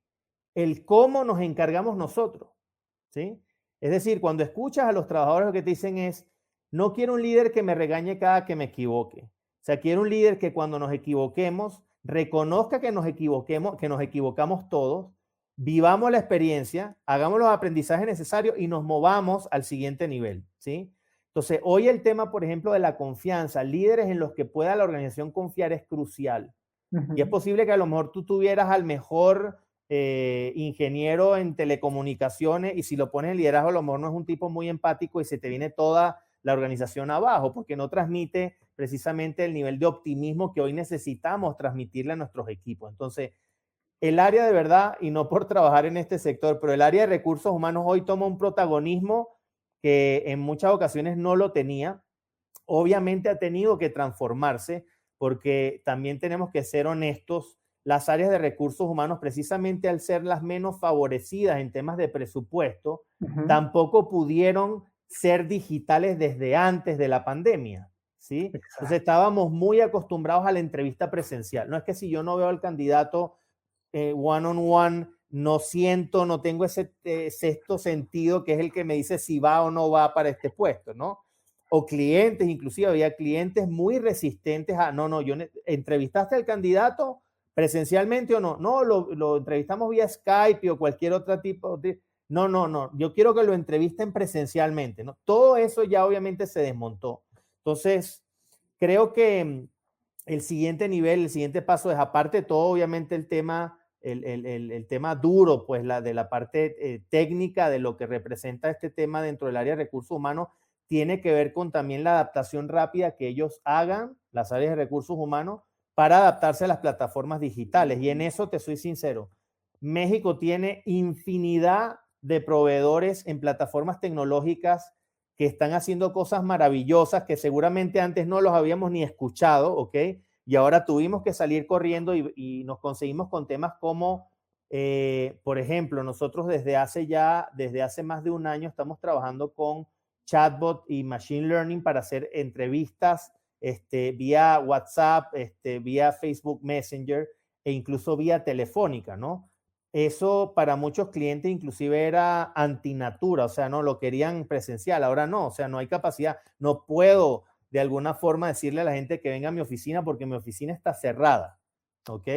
El cómo nos encargamos nosotros, ¿sí? Es decir, cuando escuchas a los trabajadores, lo que te dicen es, no quiero un líder que me regañe cada que me equivoque. O sea, quiero un líder que cuando nos equivoquemos, reconozca que nos equivocamos todos, vivamos la experiencia, hagamos los aprendizajes necesarios y nos movamos al siguiente nivel, ¿sí? Entonces, hoy el tema, por ejemplo, de la confianza, líderes en los que pueda la organización confiar es crucial. Y es posible que a lo mejor tú tuvieras al mejor ingeniero en telecomunicaciones, y si lo pones en liderazgo, a lo mejor no es un tipo muy empático y se te viene toda la organización abajo, porque no transmite precisamente el nivel de optimismo que hoy necesitamos transmitirle a nuestros equipos. Entonces, el área de verdad, y no por trabajar en este sector, pero el área de recursos humanos hoy toma un protagonismo que en muchas ocasiones no lo tenía. Obviamente ha tenido que transformarse, porque también tenemos que ser honestos. Las áreas de recursos humanos, precisamente al ser las menos favorecidas en temas de presupuesto, tampoco pudieron ser digitales desde antes de la pandemia, ¿sí? Entonces estábamos muy acostumbrados a la entrevista presencial. No es que si yo no veo al candidato one on one, no siento, no tengo ese sexto sentido que es el que me dice si va o no va para este puesto, ¿no? O clientes, inclusive había clientes muy resistentes a, no, ¿entrevistaste al candidato presencialmente o no? No, lo entrevistamos vía Skype o cualquier otro tipo de... No, yo quiero que lo entrevisten presencialmente, ¿no? Todo eso ya obviamente se desmontó. Entonces, creo que el siguiente nivel, el siguiente paso es, aparte de todo, obviamente el tema duro, pues de la parte técnica de lo que representa este tema dentro del área de recursos humanos, tiene que ver con también la adaptación rápida que ellos hagan, las áreas de recursos humanos, para adaptarse a las plataformas digitales. Y en eso te soy sincero, México tiene infinidad de proveedores en plataformas tecnológicas que están haciendo cosas maravillosas que seguramente antes no los habíamos ni escuchado, ¿ok? Y ahora tuvimos que salir corriendo y nos conseguimos con temas como, por ejemplo, nosotros desde hace más de un año estamos trabajando con chatbot y machine learning para hacer entrevistas vía WhatsApp, vía Facebook Messenger e incluso vía telefónica, ¿no? Eso para muchos clientes inclusive era antinatura, o sea, no lo querían presencial, ahora no, o sea, no hay capacidad, no puedo de alguna forma decirle a la gente que venga a mi oficina porque mi oficina está cerrada, ¿ok?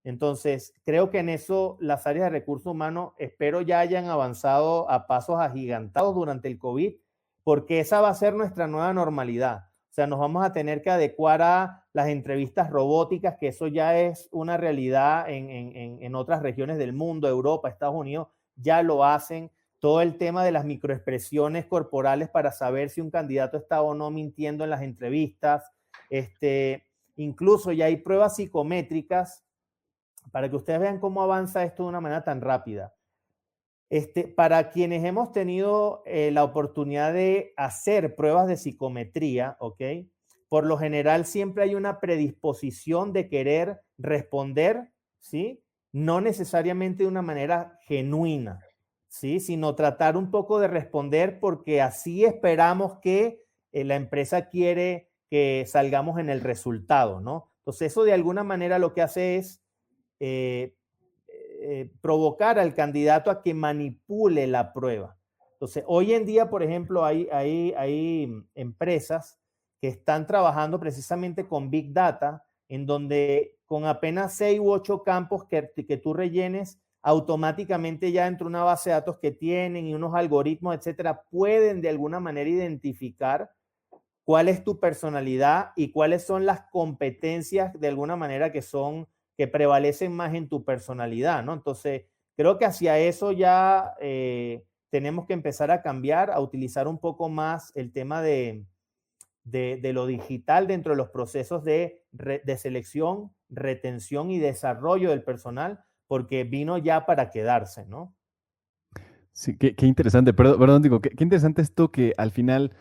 Entonces, creo que en eso las áreas de recursos humanos espero ya hayan avanzado a pasos agigantados durante el COVID, porque esa va a ser nuestra nueva normalidad. O sea, nos vamos a tener que adecuar a las entrevistas robóticas, que eso ya es una realidad en otras regiones del mundo, Europa, Estados Unidos, ya lo hacen. Todo el tema de las microexpresiones corporales para saber si un candidato está o no mintiendo en las entrevistas. Incluso ya hay pruebas psicométricas para que ustedes vean cómo avanza esto de una manera tan rápida. Para quienes hemos tenido la oportunidad de hacer pruebas de psicometría, ¿ok? Por lo general siempre hay una predisposición de querer responder, ¿sí? No necesariamente de una manera genuina, ¿sí? Sino tratar un poco de responder porque así esperamos que la empresa quiere que salgamos en el resultado, ¿no? Entonces eso de alguna manera lo que hace es provocar al candidato a que manipule la prueba. Entonces, hoy en día, por ejemplo, hay empresas que están trabajando precisamente con Big Data, en donde con apenas 6 u 8 campos que tú rellenes, automáticamente ya entre una base de datos que tienen y unos algoritmos, etcétera, pueden de alguna manera identificar cuál es tu personalidad y cuáles son las competencias de alguna manera que prevalecen más en tu personalidad, ¿no? Entonces, creo que hacia eso ya tenemos que empezar a cambiar, a utilizar un poco más el tema de lo digital dentro de los procesos de selección, retención y desarrollo del personal, porque vino ya para quedarse, ¿no? Sí, qué interesante. Perdón, digo, qué interesante esto que al final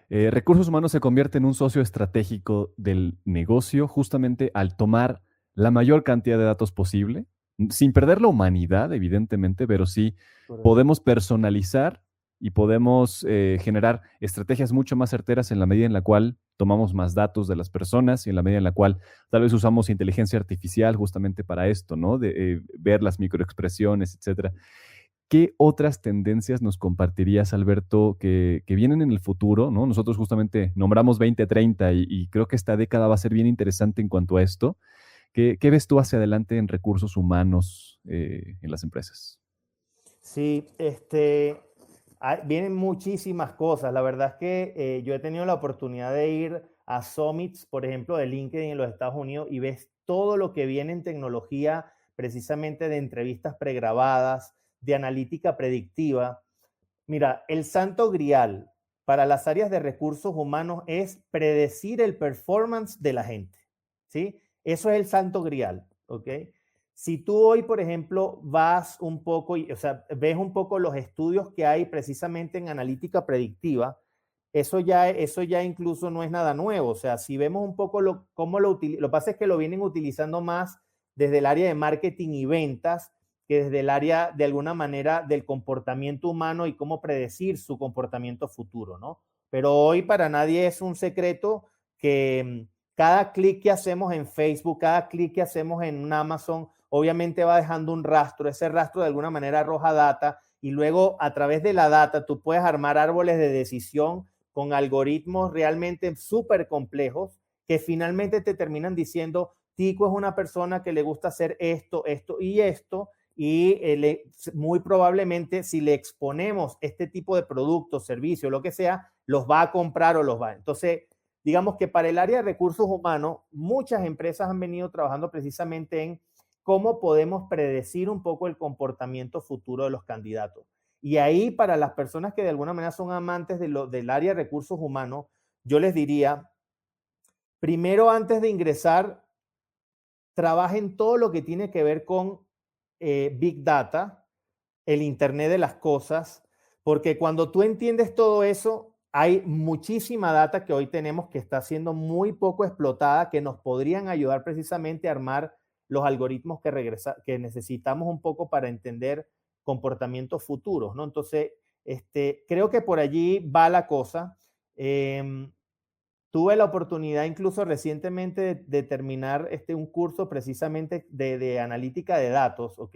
recursos humanos se convierte en un socio estratégico del negocio justamente al tomar la mayor cantidad de datos posible, sin perder la humanidad, evidentemente, pero sí podemos personalizar y podemos generar estrategias mucho más certeras en la medida en la cual tomamos más datos de las personas y en la medida en la cual tal vez usamos inteligencia artificial justamente para esto, ¿no? De ver las microexpresiones, etcétera. ¿Qué otras tendencias nos compartirías, Alberto, que vienen en el futuro, ¿no? Nosotros justamente nombramos 2030 y creo que esta década va a ser bien interesante en cuanto a esto. ¿Qué ves tú hacia adelante en recursos humanos en las empresas? Sí, vienen muchísimas cosas. La verdad es que yo he tenido la oportunidad de ir a summits, por ejemplo, de LinkedIn en los Estados Unidos y ves todo lo que viene en tecnología precisamente de entrevistas pregrabadas, de analítica predictiva. Mira, el santo grial para las áreas de recursos humanos es predecir el performance de la gente, ¿sí? Eso es el santo grial, ¿ok? Si tú hoy, por ejemplo, vas un poco, o sea, ves un poco los estudios que hay precisamente en analítica predictiva, eso ya incluso no es nada nuevo. O sea, si vemos un poco cómo lo que pasa es que lo vienen utilizando más desde el área de marketing y ventas que desde el área, de alguna manera, del comportamiento humano y cómo predecir su comportamiento futuro, ¿no? Pero hoy para nadie es un secreto que cada clic que hacemos en Facebook, cada clic que hacemos en Amazon, obviamente va dejando un rastro. Ese rastro de alguna manera arroja data y luego a través de la data tú puedes armar árboles de decisión con algoritmos realmente súper complejos que finalmente te terminan diciendo, Tico es una persona que le gusta hacer esto, esto y esto, y muy probablemente si le exponemos este tipo de productos, servicios, lo que sea, los va a comprar o los va. Entonces, digamos que para el área de recursos humanos, muchas empresas han venido trabajando precisamente en cómo podemos predecir un poco el comportamiento futuro de los candidatos. Y ahí, para las personas que de alguna manera son amantes del área de recursos humanos, yo les diría, primero, antes de ingresar, trabajen todo lo que tiene que ver con Big Data, el Internet de las cosas, porque cuando tú entiendes todo eso, hay muchísima data que hoy tenemos que está siendo muy poco explotada, que nos podrían ayudar precisamente a armar los algoritmos que necesitamos un poco para entender comportamientos futuros, ¿no? Entonces, creo que por allí va la cosa. Tuve la oportunidad incluso recientemente de terminar un curso precisamente de analítica de datos, ¿ok?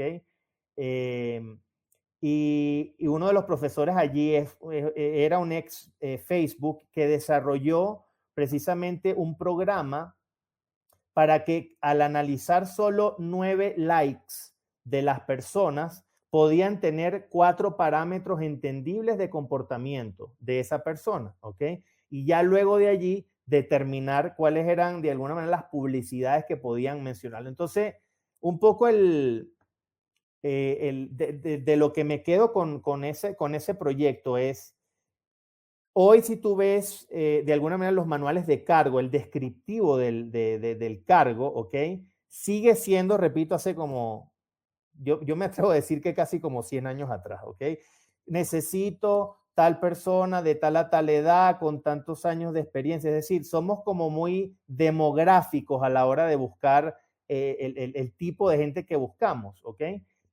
Y uno de los profesores allí era un ex Facebook que desarrolló precisamente un programa para que al analizar solo 9 likes de las personas, podían tener 4 parámetros entendibles de comportamiento de esa persona, ¿ok? Y ya luego de allí determinar cuáles eran de alguna manera las publicidades que podían mencionarlo. Entonces, un poco de lo que me quedo con ese proyecto es, hoy si tú ves de alguna manera los manuales de cargo, el descriptivo del cargo, ¿ok? Sigue siendo, repito, hace como, yo me atrevo a decir que casi como 100 años atrás, ¿ok? Necesito tal persona de tal a tal edad con tantos años de experiencia. Es decir, somos como muy demográficos a la hora de buscar el tipo de gente que buscamos, ¿ok?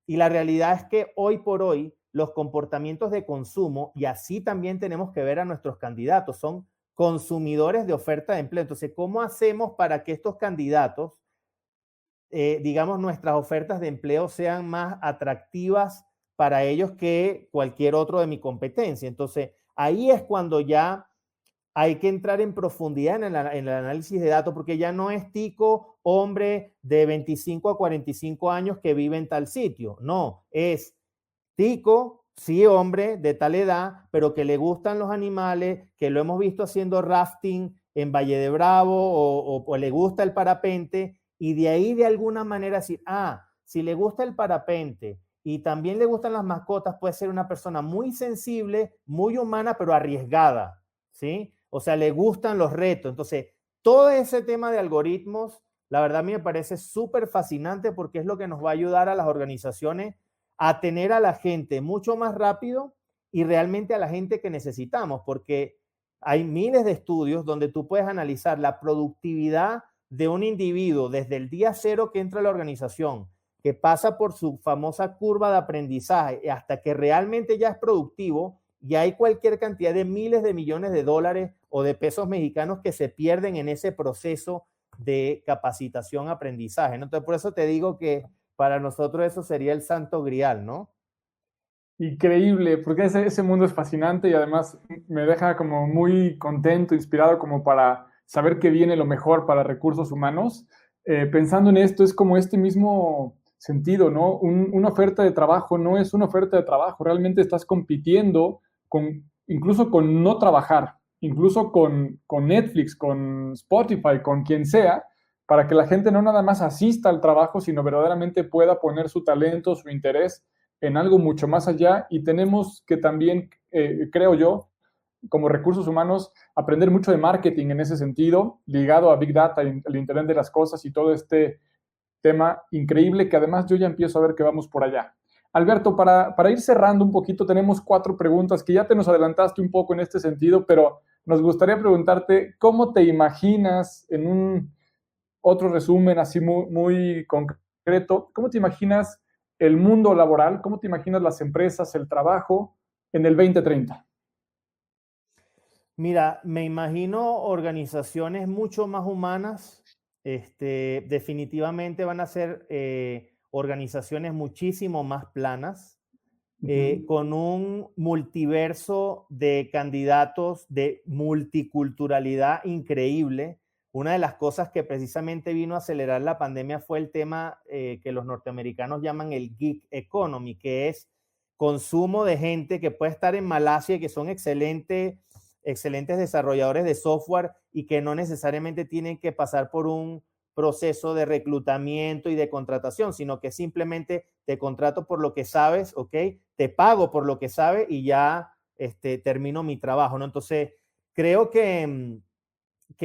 Y la realidad es que hoy por hoy los comportamientos de consumo, y así también tenemos que ver a nuestros candidatos, son consumidores de oferta de empleo. Entonces, ¿cómo hacemos para que estos candidatos, digamos, nuestras ofertas de empleo sean más atractivas para ellos que cualquier otro de mi competencia? Entonces, ahí es cuando ya hay que entrar en profundidad en el análisis de datos, porque ya no es Tico, hombre de 25 a 45 años que vive en tal sitio. No, es Tico, sí, hombre de tal edad, pero que le gustan los animales, que lo hemos visto haciendo rafting en Valle de Bravo o le gusta el parapente, y de ahí de alguna manera decir, si le gusta el parapente y también le gustan las mascotas, puede ser una persona muy sensible, muy humana, pero arriesgada, ¿sí? O sea, le gustan los retos. Entonces, todo ese tema de algoritmos, la verdad a mí me parece súper fascinante porque es lo que nos va a ayudar a las organizaciones a tener a la gente mucho más rápido y realmente a la gente que necesitamos, porque hay miles de estudios donde tú puedes analizar la productividad de un individuo desde el día cero que entra a la organización, que pasa por su famosa curva de aprendizaje hasta que realmente ya es productivo, y hay cualquier cantidad de miles de millones de dólares o de pesos mexicanos que se pierden en ese proceso de capacitación, aprendizaje, ¿no? Entonces, por eso te digo que para nosotros eso sería el santo grial, ¿no? Increíble, porque ese mundo es fascinante y además me deja como muy contento, inspirado como para saber que viene lo mejor para recursos humanos. Pensando en esto, es como este mismo sentido, ¿no? Una oferta de trabajo no es una oferta de trabajo, realmente estás compitiendo incluso con no trabajar, incluso con Netflix, con Spotify, con quien sea, para que la gente no nada más asista al trabajo, sino verdaderamente pueda poner su talento, su interés en algo mucho más allá. Y tenemos que también, creo yo, como recursos humanos, aprender mucho de marketing en ese sentido, ligado a Big Data, el Internet de las cosas y todo este tema increíble que además yo ya empiezo a ver que vamos por allá. Alberto, para ir cerrando un poquito, tenemos 4 preguntas que ya te nos adelantaste un poco en este sentido, pero nos gustaría preguntarte cómo te imaginas en un otro resumen así muy concreto, ¿cómo te imaginas el mundo laboral? ¿Cómo te imaginas las empresas, el trabajo en el 2030? Mira, me imagino organizaciones mucho más humanas. Definitivamente van a ser organizaciones muchísimo más planas, con un multiverso de candidatos de multiculturalidad increíble. Una de las cosas que precisamente vino a acelerar la pandemia fue el tema que los norteamericanos llaman el gig economy, que es consumo de gente que puede estar en Malasia y que son excelentes desarrolladores de software y que no necesariamente tienen que pasar por un proceso de reclutamiento y de contratación, sino que simplemente te contrato por lo que sabes, ¿ok? Te pago por lo que sabes y ya termino mi trabajo, ¿no? Entonces, creo que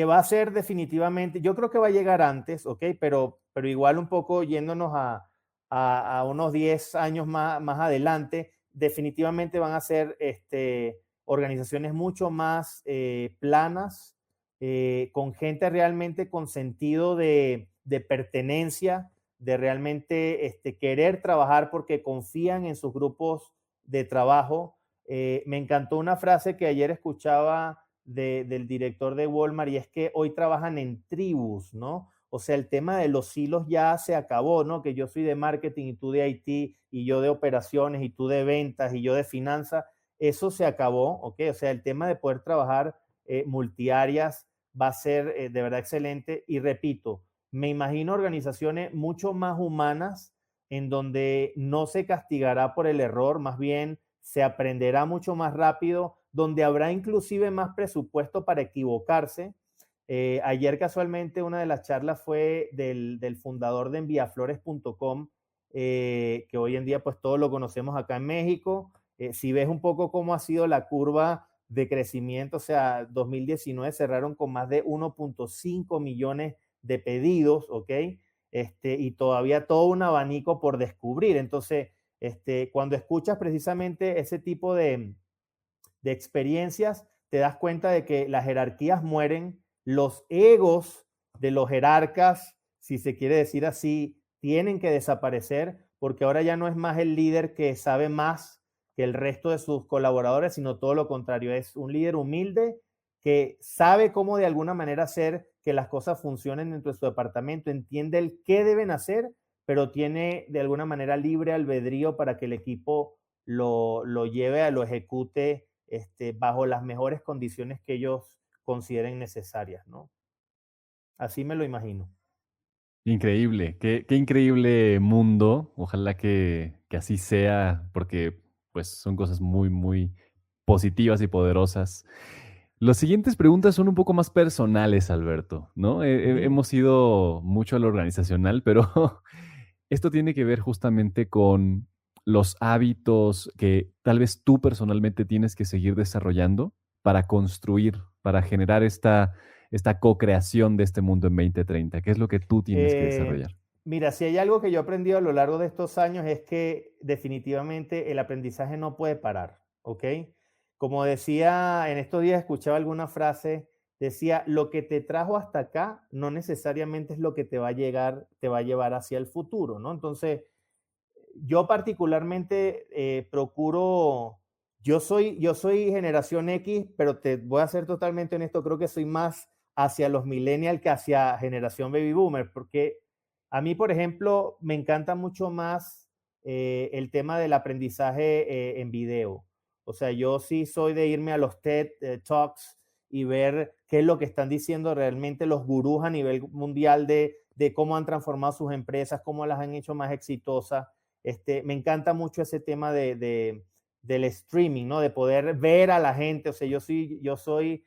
va a ser definitivamente, yo creo que va a llegar antes, ¿ok? Pero igual un poco yéndonos a unos 10 años más adelante, definitivamente van a ser organizaciones mucho más planas, con gente realmente con sentido de pertenencia, de realmente querer trabajar porque confían en sus grupos de trabajo. Me encantó una frase que ayer escuchaba del director de Walmart y es que hoy trabajan en tribus, ¿no? O sea, el tema de los silos ya se acabó, ¿no? Que yo soy de marketing y tú de IT y yo de operaciones y tú de ventas y yo de finanzas, eso se acabó, ¿ok? O sea, el tema de poder trabajar multiáreas va a ser de verdad excelente y repito, me imagino organizaciones mucho más humanas en donde no se castigará por el error, más bien se aprenderá mucho más rápido, donde habrá inclusive más presupuesto para equivocarse. Ayer casualmente una de las charlas fue del fundador de enviaflores.com, que hoy en día pues todos lo conocemos acá en México. Si ves un poco cómo ha sido la curva de crecimiento, o sea, 2019 cerraron con más de 1.5 millones de pedidos, ¿ok? Y todavía todo un abanico por descubrir. Entonces, cuando escuchas precisamente ese tipo de experiencias, te das cuenta de que las jerarquías mueren, los egos de los jerarcas, si se quiere decir así, tienen que desaparecer porque ahora ya no es más el líder que sabe más que el resto de sus colaboradores, sino todo lo contrario, es un líder humilde que sabe cómo de alguna manera hacer que las cosas funcionen dentro de su departamento, entiende el qué deben hacer, pero tiene de alguna manera libre albedrío para que el equipo lo lleve, lo ejecute bajo las mejores condiciones que ellos consideren necesarias, ¿no? Así me lo imagino. Increíble, qué increíble mundo. Ojalá que así sea, porque pues son cosas muy positivas y poderosas. Las siguientes preguntas son un poco más personales, Alberto, ¿no? Hemos ido mucho a lo organizacional, pero esto tiene que ver justamente con los hábitos que tal vez tú personalmente tienes que seguir desarrollando para construir, para generar esta co-creación de este mundo en 2030. ¿Qué es lo que tú tienes que Eh, desarrollar? Mira, si hay algo que yo he aprendido a lo largo de estos años es que definitivamente el aprendizaje no puede parar, ¿ok? Como decía, en estos días escuchaba alguna frase, decía, lo que te trajo hasta acá no necesariamente es lo que te va a llegar, te va a llevar hacia el futuro, ¿no? Entonces, yo particularmente procuro, yo soy generación X, pero te voy a ser totalmente honesto, creo que soy más hacia los millennials que hacia generación baby boomer, porque a mí, por ejemplo, me encanta mucho más el tema del aprendizaje en video. O sea, yo sí soy de irme a los TED Talks y ver qué es lo que están diciendo realmente los gurús a nivel mundial de cómo han transformado sus empresas, cómo las han hecho más exitosas. Me encanta mucho ese tema del streaming, ¿no? De poder ver a la gente. O sea, yo soy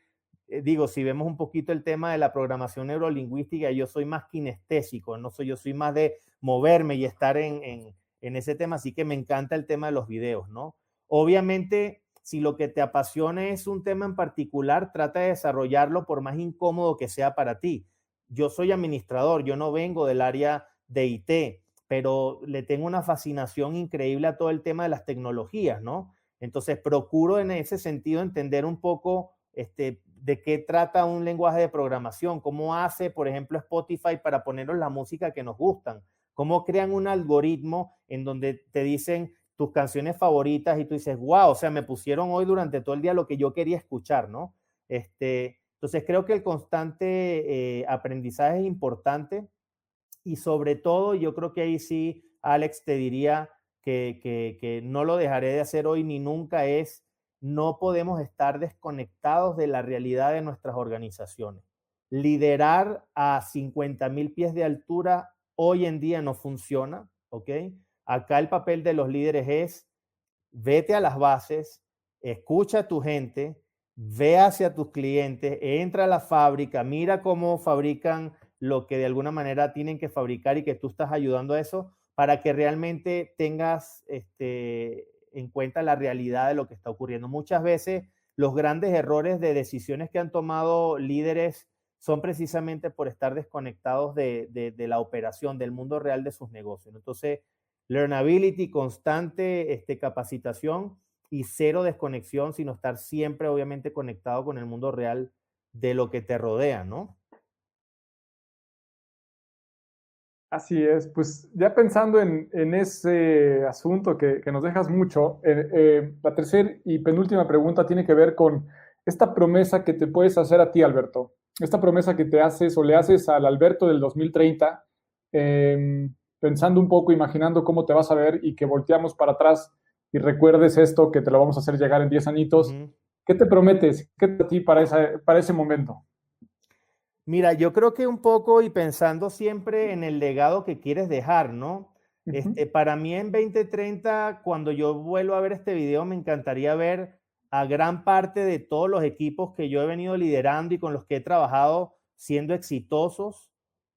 digo, si vemos un poquito el tema de la programación neurolingüística, yo soy más kinestésico, yo soy más de moverme y estar en ese tema, así que me encanta el tema de los videos, ¿no? Obviamente, si lo que te apasiona es un tema en particular, trata de desarrollarlo por más incómodo que sea para ti. Yo soy administrador, yo no vengo del área de IT, pero le tengo una fascinación increíble a todo el tema de las tecnologías, ¿no? Entonces, procuro en ese sentido entender un poco de qué trata un lenguaje de programación, cómo hace, por ejemplo, Spotify para ponernos la música que nos gustan, cómo crean un algoritmo en donde te dicen tus canciones favoritas y tú dices, wow, o sea, me pusieron hoy durante todo el día lo que yo quería escuchar, ¿no? Entonces, creo que el constante aprendizaje es importante y sobre todo, yo creo que ahí sí, Alex, te diría que no lo dejaré de hacer hoy ni nunca es, no podemos estar desconectados de la realidad de nuestras organizaciones. Liderar a 50,000 pies de altura hoy en día no funciona, ¿ok? Acá el papel de los líderes es vete a las bases, escucha a tu gente, ve hacia tus clientes, entra a la fábrica, mira cómo fabrican lo que de alguna manera tienen que fabricar y que tú estás ayudando a eso para que realmente tengas en cuenta la realidad de lo que está ocurriendo. Muchas veces los grandes errores de decisiones que han tomado líderes son precisamente por estar desconectados de la operación, del mundo real de sus negocios. Entonces, learnability, constante capacitación y cero desconexión, sino estar siempre obviamente conectado con el mundo real de lo que te rodea, ¿no? Así es, pues ya pensando en ese asunto que nos dejas mucho, la tercera y penúltima pregunta tiene que ver con esta promesa que te puedes hacer a ti, Alberto. Esta promesa que te haces o le haces al Alberto del 2030, pensando un poco, imaginando cómo te vas a ver y que volteamos para atrás y recuerdes esto, que te lo vamos a hacer llegar en 10 añitos. ¿Qué te prometes? ¿Qué te a ti para ese momento? Mira, yo creo que un poco y pensando siempre en el legado que quieres dejar, ¿no? Para mí en 2030, cuando yo vuelvo a ver este video, me encantaría ver a gran parte de todos los equipos que yo he venido liderando y con los que he trabajado siendo exitosos,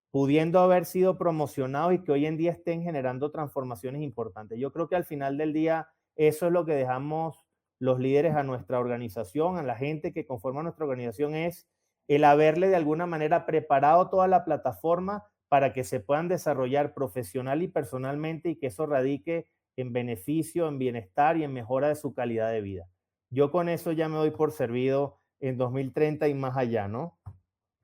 pudiendo haber sido promocionados y que hoy en día estén generando transformaciones importantes. Yo creo que al final del día eso es lo que dejamos los líderes a nuestra organización, a la gente que conforma nuestra organización, es el haberle de alguna manera preparado toda la plataforma para que se puedan desarrollar profesional y personalmente y que eso radique en beneficio, en bienestar y en mejora de su calidad de vida. Yo con eso ya me doy por servido en 2030 y más allá, ¿no?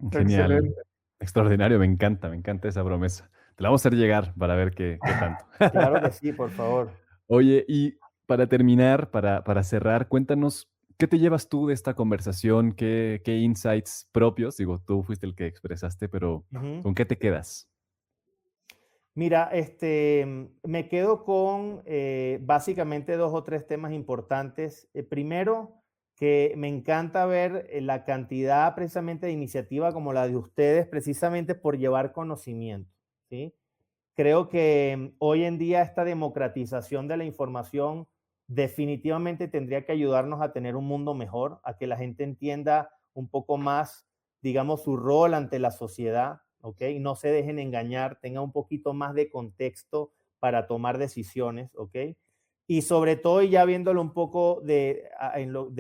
Genial. Excelente. Extraordinario, me encanta esa promesa. Te la vamos a hacer llegar para ver qué tanto. Claro que sí, por favor. Oye, y para terminar, para cerrar, cuéntanos, ¿qué te llevas tú de esta conversación? ¿Qué insights propios? Digo, tú fuiste el que expresaste, pero ¿con qué te quedas? Mira, me quedo con básicamente 2 o 3 temas importantes. Primero, que me encanta ver la cantidad precisamente de iniciativa como la de ustedes, precisamente por llevar conocimiento, ¿sí? Creo que hoy en día esta democratización de la información definitivamente tendría que ayudarnos a tener un mundo mejor, a que la gente entienda un poco más, digamos, su rol ante la sociedad, ¿ok? Y no se dejen engañar, tengan un poquito más de contexto para tomar decisiones, ¿ok? Y sobre todo, y ya viéndolo un poco de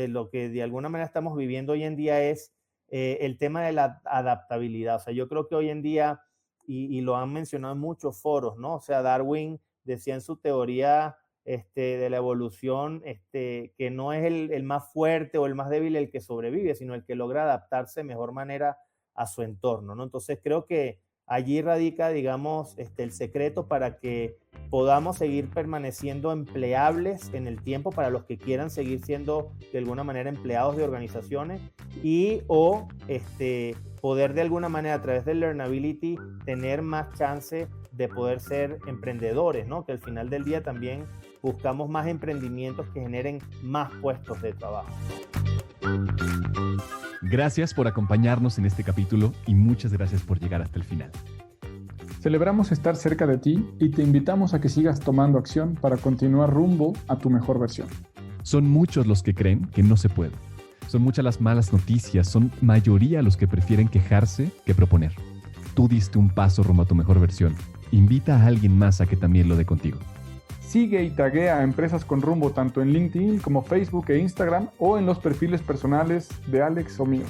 lo que de alguna manera estamos viviendo hoy en día es el tema de la adaptabilidad. O sea, yo creo que hoy en día, y lo han mencionado en muchos foros, ¿no? O sea, Darwin decía en su teoría de la evolución que no es el más fuerte o el más débil el que sobrevive, sino el que logra adaptarse de mejor manera a su entorno, ¿no? Entonces creo que allí radica, digamos, el secreto para que podamos seguir permaneciendo empleables en el tiempo para los que quieran seguir siendo de alguna manera empleados de organizaciones y o poder de alguna manera a través del learnability tener más chance de poder ser emprendedores, ¿no? Que al final del día también buscamos más emprendimientos que generen más puestos de trabajo. Gracias por acompañarnos en este capítulo y muchas gracias por llegar hasta el final. Celebramos estar cerca de ti y te invitamos a que sigas tomando acción para continuar rumbo a tu mejor versión. Son muchos los que creen que no se puede. Son muchas las malas noticias, son mayoría los que prefieren quejarse que proponer. Tú diste un paso rumbo a tu mejor versión. Invita a alguien más a que también lo dé contigo. Sigue y taguea a Empresas con Rumbo tanto en LinkedIn como Facebook e Instagram o en los perfiles personales de Alex o míos.